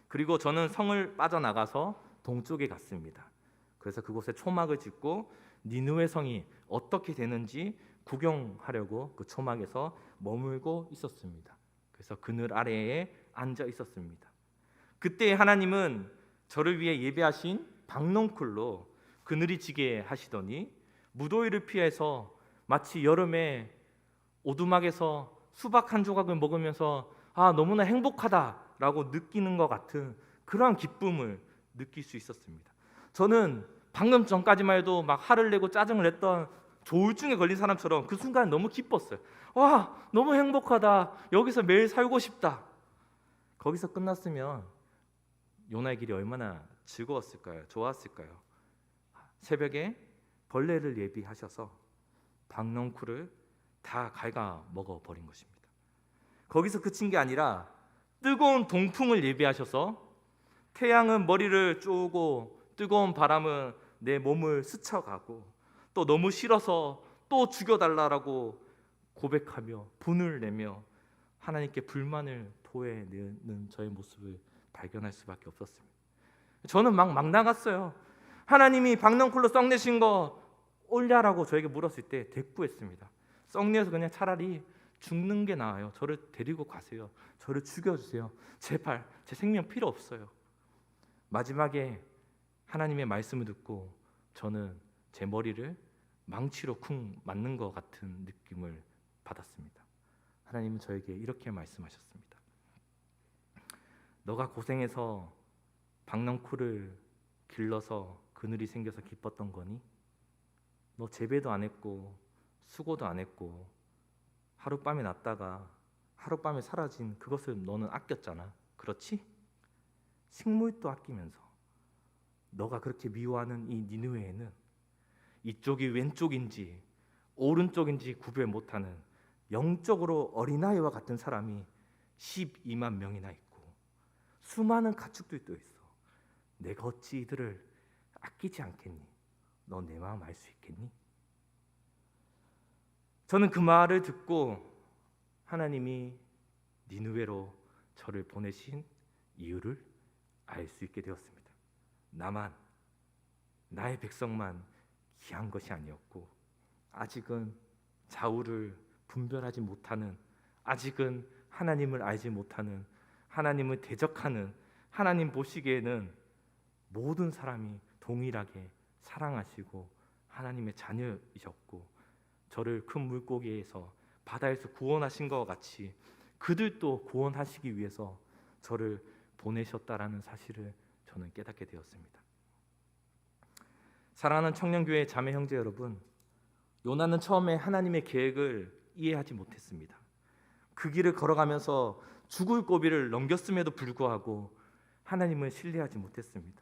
그리고 저는 성을 빠져나가서 동쪽에 갔습니다. 그래서 그곳에 초막을 짓고 니느웨 성이 어떻게 되는지 구경하려고 그 초막에서 머물고 있었습니다. 그래서 그늘 아래에 앉아 있었습니다. 그때 하나님은 저를 위해 예배하신 박넝쿨로 그늘이 지게 하시더니 무더위를 피해서 마치 여름에 오두막에서 수박 한 조각을 먹으면서 아, 너무나 행복하다라고 느끼는 것 같은 그러한 기쁨을 느낄 수 있었습니다. 저는 방금 전까지만 해도 막 화를 내고 짜증을 냈던 조울증에 걸린 사람처럼 그 순간 너무 기뻤어요. 와, 너무 행복하다. 여기서 매일 살고 싶다. 거기서 끝났으면 요나의 길이 얼마나 즐거웠을까요? 좋았을까요? 새벽에 벌레를 예비하셔서 박넝쿨을 다 갉아 먹어버린 것입니다. 거기서 그친 게 아니라 뜨거운 동풍을 예비하셔서 태양은 머리를 쪼고 뜨거운 바람은 내 몸을 스쳐가고 또 너무 싫어서 또 죽여달라고 고백하며 분을 내며 하나님께 불만을 토해내는 저의 모습을 발견할 수밖에 없었습니다. 저는 막 나갔어요. 하나님이 박넝쿨로 썩내신 거 올냐라고 저에게 물었을 때 대꾸했습니다. 썩내서 그냥 차라리 죽는 게 나아요. 저를 데리고 가세요. 저를 죽여주세요. 제발 제 생명 필요 없어요. 마지막에 하나님의 말씀을 듣고 저는 제 머리를 망치로 쿵 맞는 것 같은 느낌을 받았습니다. 하나님은 저에게 이렇게 말씀하셨습니다. 너가 고생해서 박넝쿨을 길러서 그늘이 생겨서 기뻤던 거니? 너 재배도 안 했고 수고도 안 했고 하룻밤에 났다가 하룻밤에 사라진 그것을 너는 아꼈잖아. 그렇지? 식물도 아끼면서 너가 그렇게 미워하는 이 니느웨에는 이쪽이 왼쪽인지 오른쪽인지 구별 못하는 영적으로 어린아이와 같은 사람이 12만 명이나 있고 수많은 가축들도 있어. 내가 어찌 이들을 아끼지 않겠니? 너 내 마음 알 수 있겠니? 저는 그 말을 듣고 하나님이 니느웨로 저를 보내신 이유를 알 수 있게 되었습니다. 나의 백성만 귀한 것이 아니었고 아직은 좌우를 분별하지 못하는, 아직은 하나님을 알지 못하는, 하나님을 대적하는, 하나님 보시기에는 모든 사람이 동일하게 사랑하시고 하나님의 자녀이셨고 저를 큰 물고기에서 바다에서 구원하신 것 같이 그들도 구원하시기 위해서 저를 보내셨다라는 사실을 저는 깨닫게 되었습니다. 사랑하는 청년교회 자매 형제 여러분, 요나는 처음에 하나님의 계획을 이해하지 못했습니다. 그 길을 걸어가면서 죽을 고비를 넘겼음에도 불구하고 하나님을 신뢰하지 못했습니다.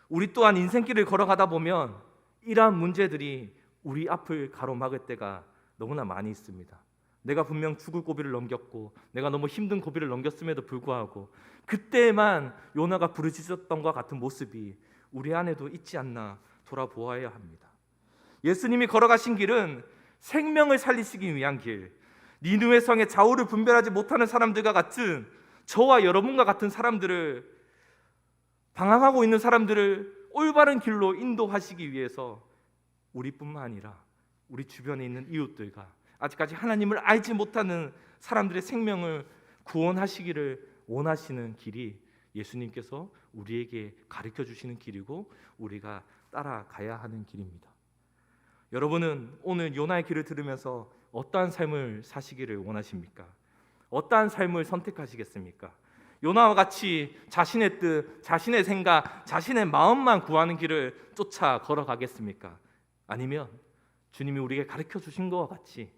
우리 또한 인생길을 걸어가다 보면 이러한 문제들이 우리 앞을 가로막을 때가 너무나 많이 있습니다. 내가 분명 죽을 고비를 넘겼고 내가 너무 힘든 고비를 넘겼음에도 불구하고 그때만 요나가 부르짖었던 것 같은 모습이 우리 안에도 있지 않나 돌아보아야 합니다. 예수님이 걸어가신 길은 생명을 살리시기 위한 길, 니느웨 성의 좌우를 분별하지 못하는 사람들과 같은 저와 여러분과 같은 사람들을, 방황하고 있는 사람들을 올바른 길로 인도하시기 위해서 우리뿐만 아니라 우리 주변에 있는 이웃들과 아직까지 하나님을 알지 못하는 사람들의 생명을 구원하시기를 원하시는 길이 예수님께서 우리에게 가르쳐 주시는 길이고 우리가 따라가야 하는 길입니다. 여러분은 오늘 요나의 길을 들으면서 어떠한 삶을 사시기를 원하십니까? 어떠한 삶을 선택하시겠습니까? 요나와 같이 자신의 뜻, 자신의 생각, 자신의 마음만 구하는 길을 쫓아 걸어가겠습니까? 아니면 주님이 우리에게 가르쳐 주신 것과 같이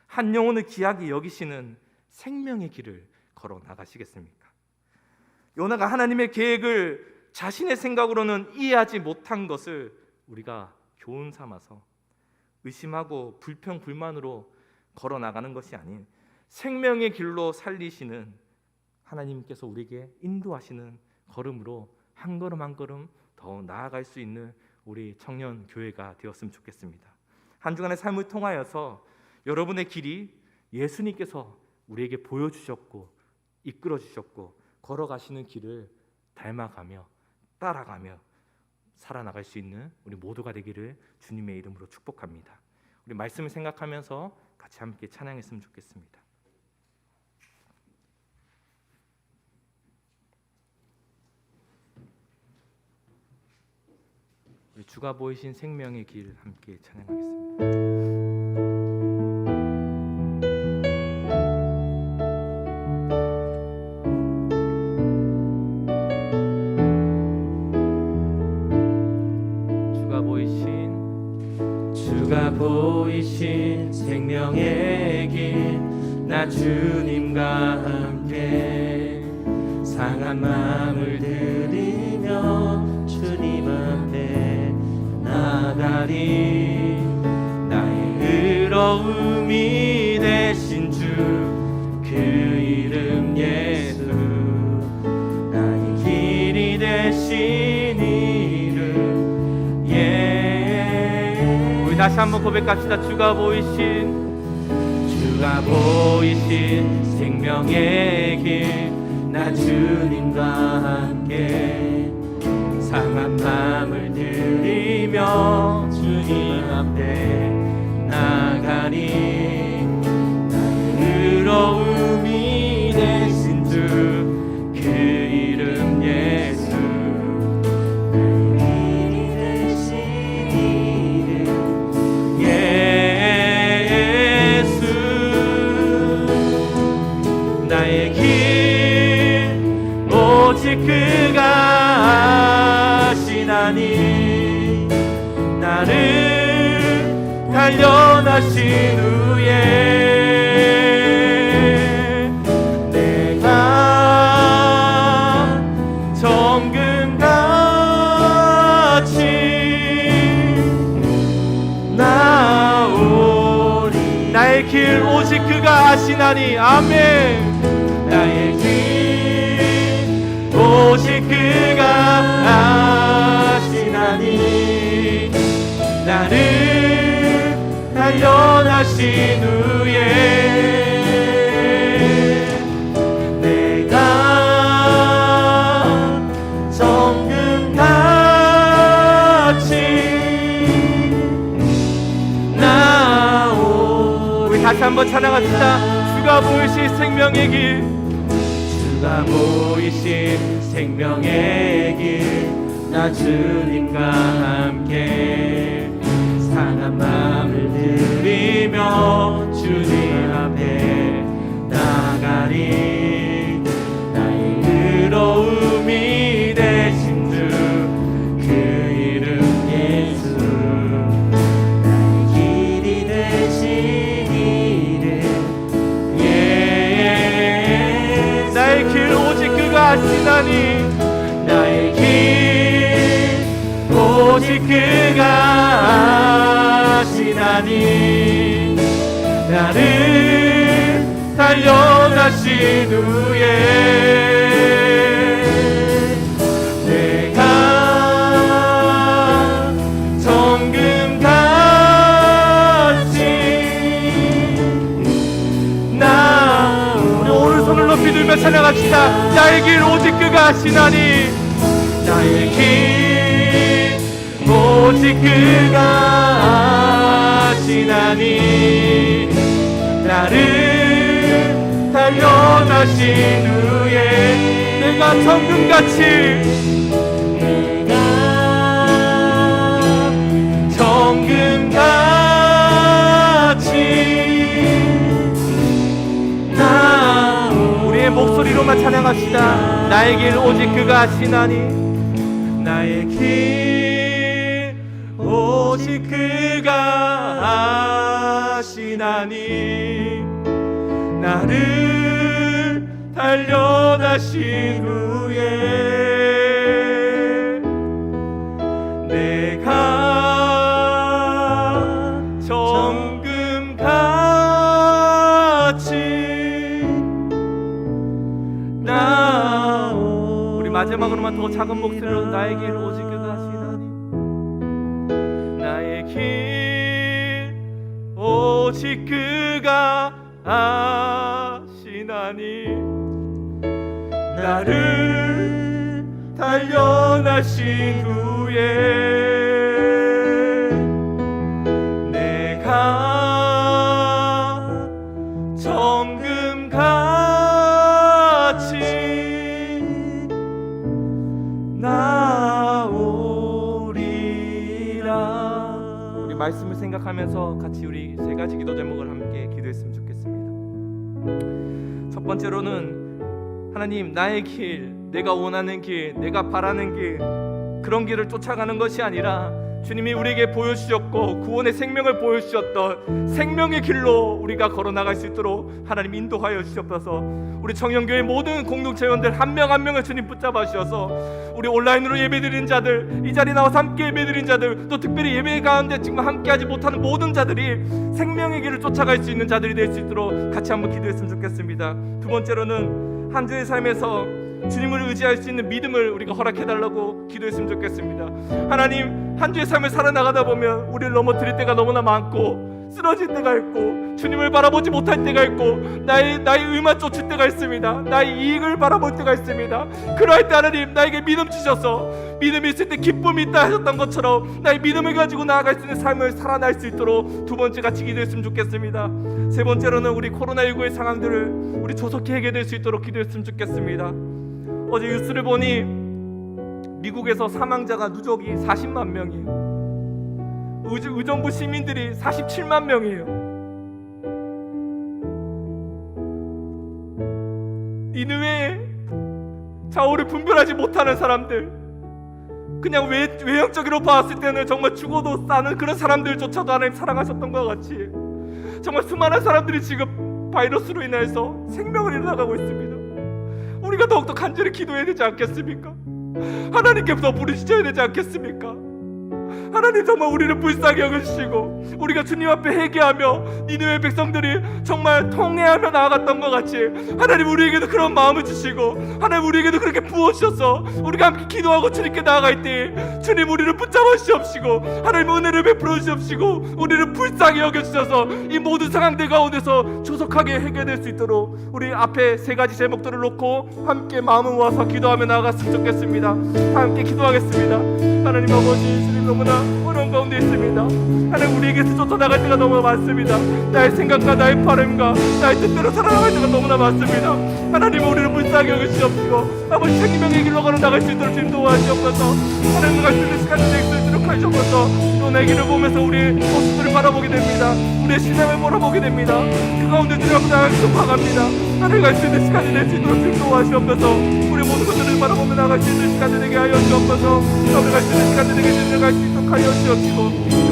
한 영혼을 귀하게 여기시는 생명의 길을 걸어 나가시겠습니까? 요나가 하나님의 계획을 자신의 생각으로는 이해하지 못한 것을 우리가 교훈 삼아서 의심하고 불평 불만으로 걸어 나가는 것이 아닌 생명의 길로 살리시는 하나님께서 우리에게 인도하시는 걸음으로 한 걸음 한 걸음 더 나아갈 수 있는 우리 청년 교회가 되었으면 좋겠습니다. 한 주간의 삶을 통하여서 여러분의 길이 예수님께서 우리에게 보여주셨고 이끌어 주셨고 걸어가시는 길을 닮아가며 따라가며 살아나갈 수 있는 우리 모두가 되기를 주님의 이름으로 축복합니다. 우리 말씀을 생각하면서 같이 함께 찬양했으면 좋겠습니다. 우리 주가 보이신 생명의 길 함께 찬양하겠습니다. 주가 보이신 생명의 길, 나 주님과 함께 상한 마음을 들이며 주님 앞에 나가리. 나의 의로움이 되신 주, 그 이름 예수, 나의 길이 되신 이름 예수. 다시 한번 고백합시다. 주가 보이신 생명의 길, 나 주님과 함께 상한 마음을 들이며 주님 앞에 나가리. 나의 의로움이 되신 주, 그 이름 예수, 나의 길 오직 그가 아시나니. 나를 단련하신 후에 내가 정금같이 나오리. 나의 길 오직 그가 아시나니. 아멘. 나의 길 오직 그가 아시나니. 나를 단련하신 후에 내가 정금같이 나오. 우리 다시 한번 찬양합시다. 주가 보이신 생명의 길, 주가 주가 보이신 생명의 길 나 주님과 함께 상한 마음을 들이며 주님 앞에 나가리 나의 의로움이 되신 주 그 이름 예수 나의 길이 되신 이름 예 나의 길 오직 그가 아시나니 나의 길 오직 그가 아시나니 나를 단련하신 후에 내가 정금같이 우리 오른손을 높이 들며 찬양합시다. 나의 길 오직 그가 아시나니 나의 길 오직 그가 아시나니 나를 단련하신 후에 내가 정금같이 우리의 목소리로만 찬양합시다. 나의 길 오직 그가 아시나니 나의 길 오직 그가 아시나니 나를 단련하신 후에 내가 정금같이 우리 마지막으로만 더 작은 목소리로 나의 길 오직 그가 아시나니 나의 길 오직 그가 아시나니 나를 단련하신 후에 내가 정금같이 나오리라. 우리 말씀을 생각하면서 같이 우리 세 가지 기도 제목을 함께 기도했으면 좋겠습니다. 첫 번째로는 하나님, 나의 길, 내가 원하는 길, 내가 바라는 길, 그런 길을 쫓아가는 것이 아니라 주님이 우리에게 보여주셨고 구원의 생명을 보여주셨던 생명의 길로 우리가 걸어나갈 수 있도록 하나님 인도하여 주시옵소서. 우리 청년교회 모든 공동체원들 한 명 한 명을 주님 붙잡아 주셔서 우리 온라인으로 예배드리는 자들, 이 자리에 나와서 함께 예배드리는 자들, 또 특별히 예배 가운데 지금 함께하지 못하는 모든 자들이 생명의 길을 쫓아갈 수 있는 자들이 될 수 있도록 같이 한번 기도했으면 좋겠습니다. 두 번째로는 한 주의 삶에서 주님을 의지할 수 있는 믿음을 우리가 허락해달라고 기도했으면 좋겠습니다. 하나님, 한 주의 삶을 살아나가다 보면 우리를 넘어뜨릴 때가 너무나 많고 쓰러질 때가 있고 주님을 바라보지 못할 때가 있고 나의 의만 쫓을 때가 있습니다. 나의 이익을 바라볼 때가 있습니다. 그러할 때 하나님, 나에게 믿음 주셔서 믿음이 있을 때 기쁨이 있다 하셨던 것처럼 나의 믿음을 가지고 나아갈 수 있는 삶을 살아날 수 있도록 두 번째 같이 기도했으면 좋겠습니다. 세 번째로는 우리 코로나19의 상황들을 우리 조속히 해결될 수 있도록 기도했으면 좋겠습니다. 어제 뉴스를 보니 미국에서 사망자가 누적이 40만 명이에요. 의정부 시민들이 47만 명이에요. 니느웨에 좌우를 분별하지 못하는 사람들, 그냥 외형적으로 봤을 때는 정말 죽어도 싸는 그런 사람들조차도 하나님 사랑하셨던 것 같이 정말 수많은 사람들이 지금 바이러스로 인해서 생명을 잃어가고 있습니다. 우리가 더욱더 간절히 기도해야 되지 않겠습니까? 하나님께 더 부르짖어야 되지 않겠습니까? 하나님, 정말 우리를 불쌍히 여겨주시고 우리가 주님 앞에 회개하며 니느웨 백성들이 정말 통회하며 나아갔던 것 같이 하나님, 우리에게도 그런 마음을 주시고 하나님, 우리에게도 그렇게 부어주셔서 우리가 함께 기도하고 주님께 나아갈 때 주님, 우리를 붙잡아 주시옵시고 하나님, 은혜를 베풀어 주시옵시고 우리를 불쌍히 여겨주셔서 이 모든 상황들 가운데서 조속하게 해결될 수 있도록 우리 앞에 세 가지 제목들을 놓고 함께 마음을 모아서 기도하며 나아갔으면 좋겠습니다. 함께 기도하겠습니다. 하나님 아버지, 주님 너무나 어려운 가운데 있습니다. 하나님, 우리에게서 쫓아나갈 때가 너무 많습니다. 나의 생각과 나의 바람과 나의 뜻대로 살아나갈 때가 너무나 많습니다. 하나님, 우리를 불쌍히 여기시옵시고 아버지 생명의 길로 걸어나갈 수 있도록 주님 도와주옵소서. 하나님, 갈 수 있는 시간을 낼 수 있도록 하시옵소서. 또 내 길을 보면서 우리의 모습들을 바라보게 됩니다. 우리의 신앙을 바라보게 됩니다. 그 가운데 주님 앞에 나가기 소망합니다. 하나님, 갈 수 있는 시간을 낼 수 있도록 주님 도와주옵소서. 우리 모든 것들을 바라보며 나갈 수 있는 시간을 내게 하여 주옵소서. 우리 갈 수 있는 시간을 내게 들어갈 수 있도록 하여 주옵시고,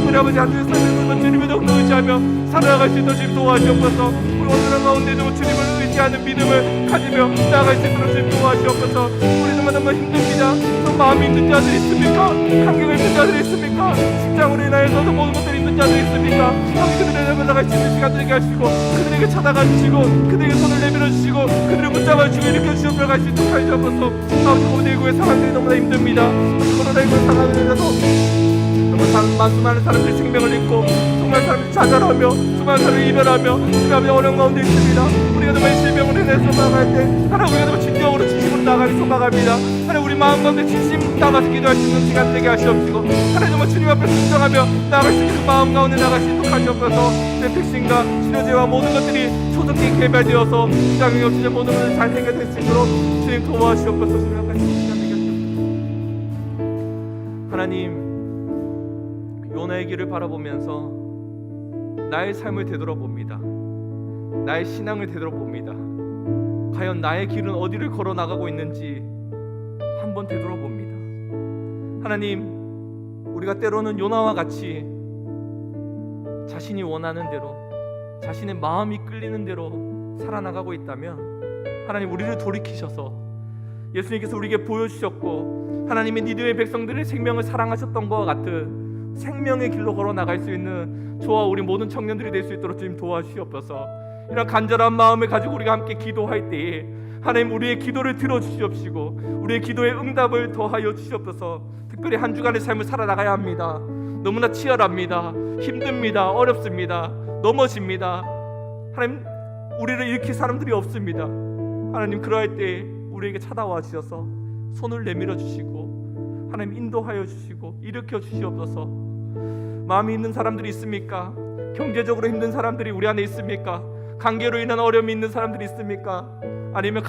우리 아버지 하늘의 삶에서 주님을 더욱더 의지하며 살아나갈 수 있도록 주님 도와주옵소서. 우리 오늘의 가운데도 주님을 의지하는 믿음을 가지며 나아갈 수 있도록 주님 도와주옵소서. 우리는 너무 힘듭니다. 또 마음이 힘든 자들이 있습니까? 환경이 힘든 자들이 있습니까? 직장으로 인하여서도 모든 것들이 힘든 자들이 있습니까? 아버지, 그들에게 나갈 수 있는 시간 되게 하시고 그들에게 찾아가 주시고 그들에게 손을 내밀어 주시고 그들을 붙잡아 주시고 일으켜 주시며 갈 수 있도록 하시옵소서. 아버지, 코로나19의 상황들이 너무나 힘듭니다. 코로나19의 상황에 대해서 정말 수많은 사람들이 생명을 잃고 수많은 사람들이 좌절하며 수많은 사람들이 이별하며 우리 아버지 어려운 가운데 있습니다. 우리가 정말 질병으로 인해서 나아갈 때 하나님, 우리가 정말 진정으로 진심으로 나아가기 소망합니다. 하나님, 우리 마음 가운데 진심 담아서 기도할 수 있는 시간 되게 하시옵시고 하나님, 정말 주님 앞에 순종하며 나아갈 수 있는 그 마음 가운데 나아갈 수 있도록 하시옵소서. 내 백신과 치료제와 모든 것들이 초속히 개발되어서 부작용이 없이 모든 것을 잘 해결될 수 있도록 주님 도와주시옵소서. 주님 앞에 시간 되게 하시옵소서. 하나님, 요나의 길을 바라보면서 나의 삶을 되돌아봅니다. 나의 신앙을 되돌아봅니다. 과연 나의 길은 어디를 걸어 나가고 있는지 한번 되돌아봅니다. 하나님, 우리가 때로는 요나와 같이 자신이 원하는 대로 자신의 마음이 끌리는 대로 살아나가고 있다면 하나님, 우리를 돌이키셔서 예수님께서 우리에게 보여주셨고 하나님의 니드의 백성들의 생명을 사랑하셨던 것과 같은 생명의 길로 걸어 나갈 수 있는 저와 우리 모든 청년들이 될 수 있도록 주님 도와주시옵소서. 이런 간절한 마음을 가지고 우리가 함께 기도할 때에 하나님, 우리의 기도를 들어주시옵시고 우리의 기도의 응답을 더하여 주시옵소서. 특별히 한 주간의 삶을 살아나가야 합니다. 너무나 치열합니다. 힘듭니다. 어렵습니다. 넘어집니다. 하나님, 우리를 일으킬 사람들이 없습니다. 하나님, 그러할 때 우리에게 찾아와 주셔서 손을 내밀어 주시고 하나님 인도하여 주시고 일으켜 주시옵소서. 마음이 있는 사람들이 있습니까? 경제적으로 힘든 사람들이 우리 안에 있습니까? 관계로 인한 어려움이 있는 사람들이 있습니까? 아니면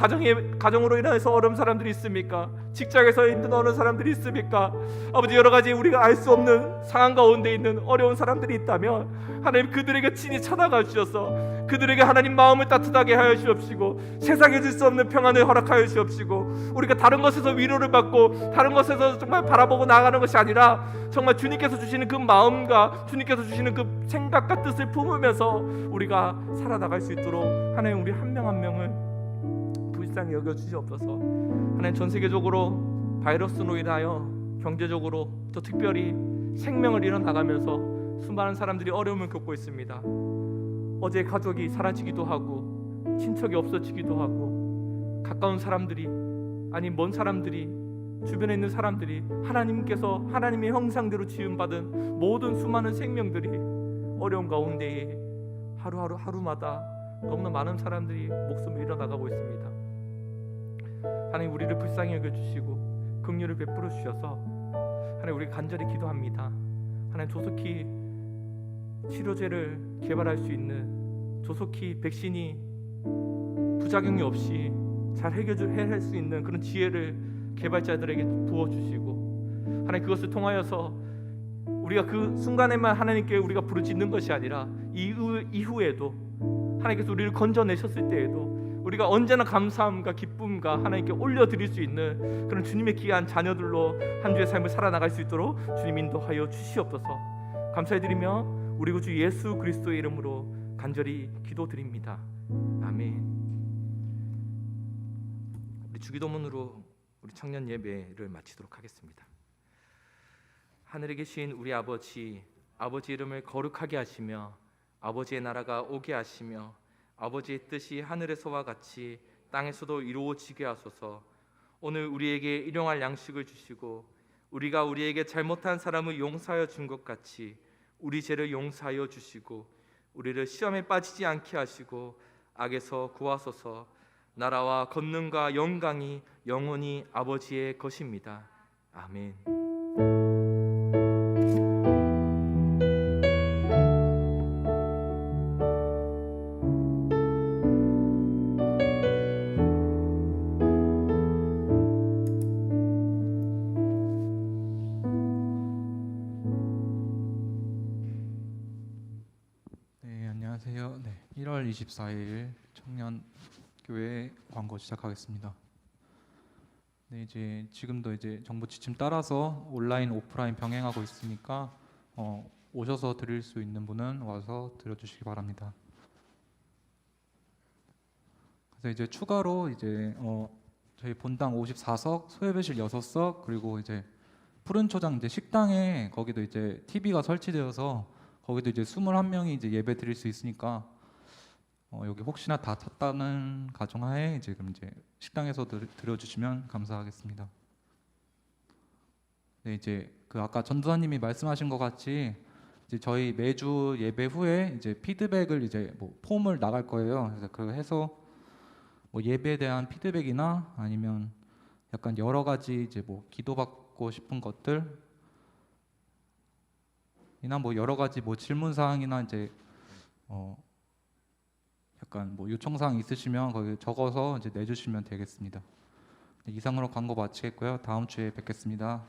가정으로 인해서 어려운 사람들이 있습니까? 직장에서 힘든 어려운 사람들이 있습니까? 아버지, 여러 가지 우리가 알 수 없는 상황 가운데 있는 어려운 사람들이 있다면 하나님, 그들에게 친히 찾아가 주셔서 그들에게 하나님 마음을 따뜻하게 하여 주옵시고 세상에 줄 수 없는 평안을 허락하여 주옵시고 우리가 다른 것에서 위로를 받고 다른 것에서 정말 바라보고 나아가는 것이 아니라 정말 주님께서 주시는 그 마음과 주님께서 주시는 그 생각과 뜻을 품으면서 우리가 살아나갈 수 있도록 하나님, 우리 한 명 한 명을 불쌍히 여겨 주시옵소서. 하나님, 전 세계적으로 바이러스로 인하여 경제적으로 또 특별히 생명을 잃어나가면서 수많은 사람들이 어려움을 겪고 있습니다. 어제 가족이 사라지기도 하고 친척이 없어지기도 하고 가까운 사람들이 아니 먼 사람들이 주변에 있는 사람들이 하나님께서 하나님의 형상대로 지음받은 모든 수많은 생명들이 어려운 가운데에 하루마다 너무나 많은 사람들이 목숨을 잃어나가고 있습니다. 하나님, 우리를 불쌍히 여겨주시고 긍휼을 베풀어 주셔서 하나님, 우리 간절히 기도합니다. 하나님, 조속히 치료제를 개발할 수 있는, 조속히 백신이 부작용이 없이 잘 해결할 수 있는 그런 지혜를 개발자들에게 부어주시고 하나님, 그것을 통하여서 우리가 그 순간에만 하나님께 우리가 부르짖는 것이 아니라 이후에도 하나님께서 우리를 건져내셨을 때에도 우리가 언제나 감사함과 기쁨과 하나님께 올려드릴 수 있는 그런 주님의 귀한 자녀들로 한 주의 삶을 살아나갈 수 있도록 주님 인도하여 주시옵소서. 감사드리며 우리 구주 예수 그리스도의 이름으로 간절히 기도드립니다. 아멘. 우리 주기도문으로 우리 청년 예배를 마치도록 하겠습니다. 하늘에 계신 우리 아버지 이름을 거룩하게 하시며 아버지의 나라가 오게 하시며 아버지의 뜻이 하늘에서와 같이 땅에서도 이루어지게 하소서. 오늘 우리에게 일용할 양식을 주시고 우리가 우리에게 잘못한 사람을 용서하여 준 것 같이 우리 죄를 용서하여 주시고 우리를 시험에 빠지지 않게 하시고 악에서 구하소서. 나라와 권능과 영광이 영원히 아버지의 것입니다. 아멘. 24일 청년교회 광고 시작하겠습니다. 네, 이제 지금도 이제 정부 지침 따라서 온라인 오프라인 병행하고 있으니까 오셔서 드릴 수 있는 분은 와서 드려주시기 바랍니다. 그래서 이제 추가로 이제 저희 본당 54석, 소예배실 6석, 그리고 이제 푸른 초장 이제 식당에 거기도 이제 TV가 설치되어서 거기도 이제 21명이 이제 예배 드릴 수 있으니까 여기 혹시나 다 찼다는 가정하에 이제 그럼 이제 식당에서 드려주시면 감사하겠습니다. 네, 이제 그 아까 전도사님이 말씀하신 것 같이 이제 저희 매주 예배 후에 이제 피드백을 이제 뭐 폼을 나갈 거예요. 그래서 그 해서 뭐 예배에 대한 피드백이나 아니면 약간 여러 가지 이제 뭐 기도받고 싶은 것들 이나 뭐 여러 가지 뭐 질문 사항이나 이제 약간 뭐 요청 사항 있으시면 거기 적어서 이제 내주시면 되겠습니다. 네, 이상으로 광고 마치겠고요. 다음 주에 뵙겠습니다.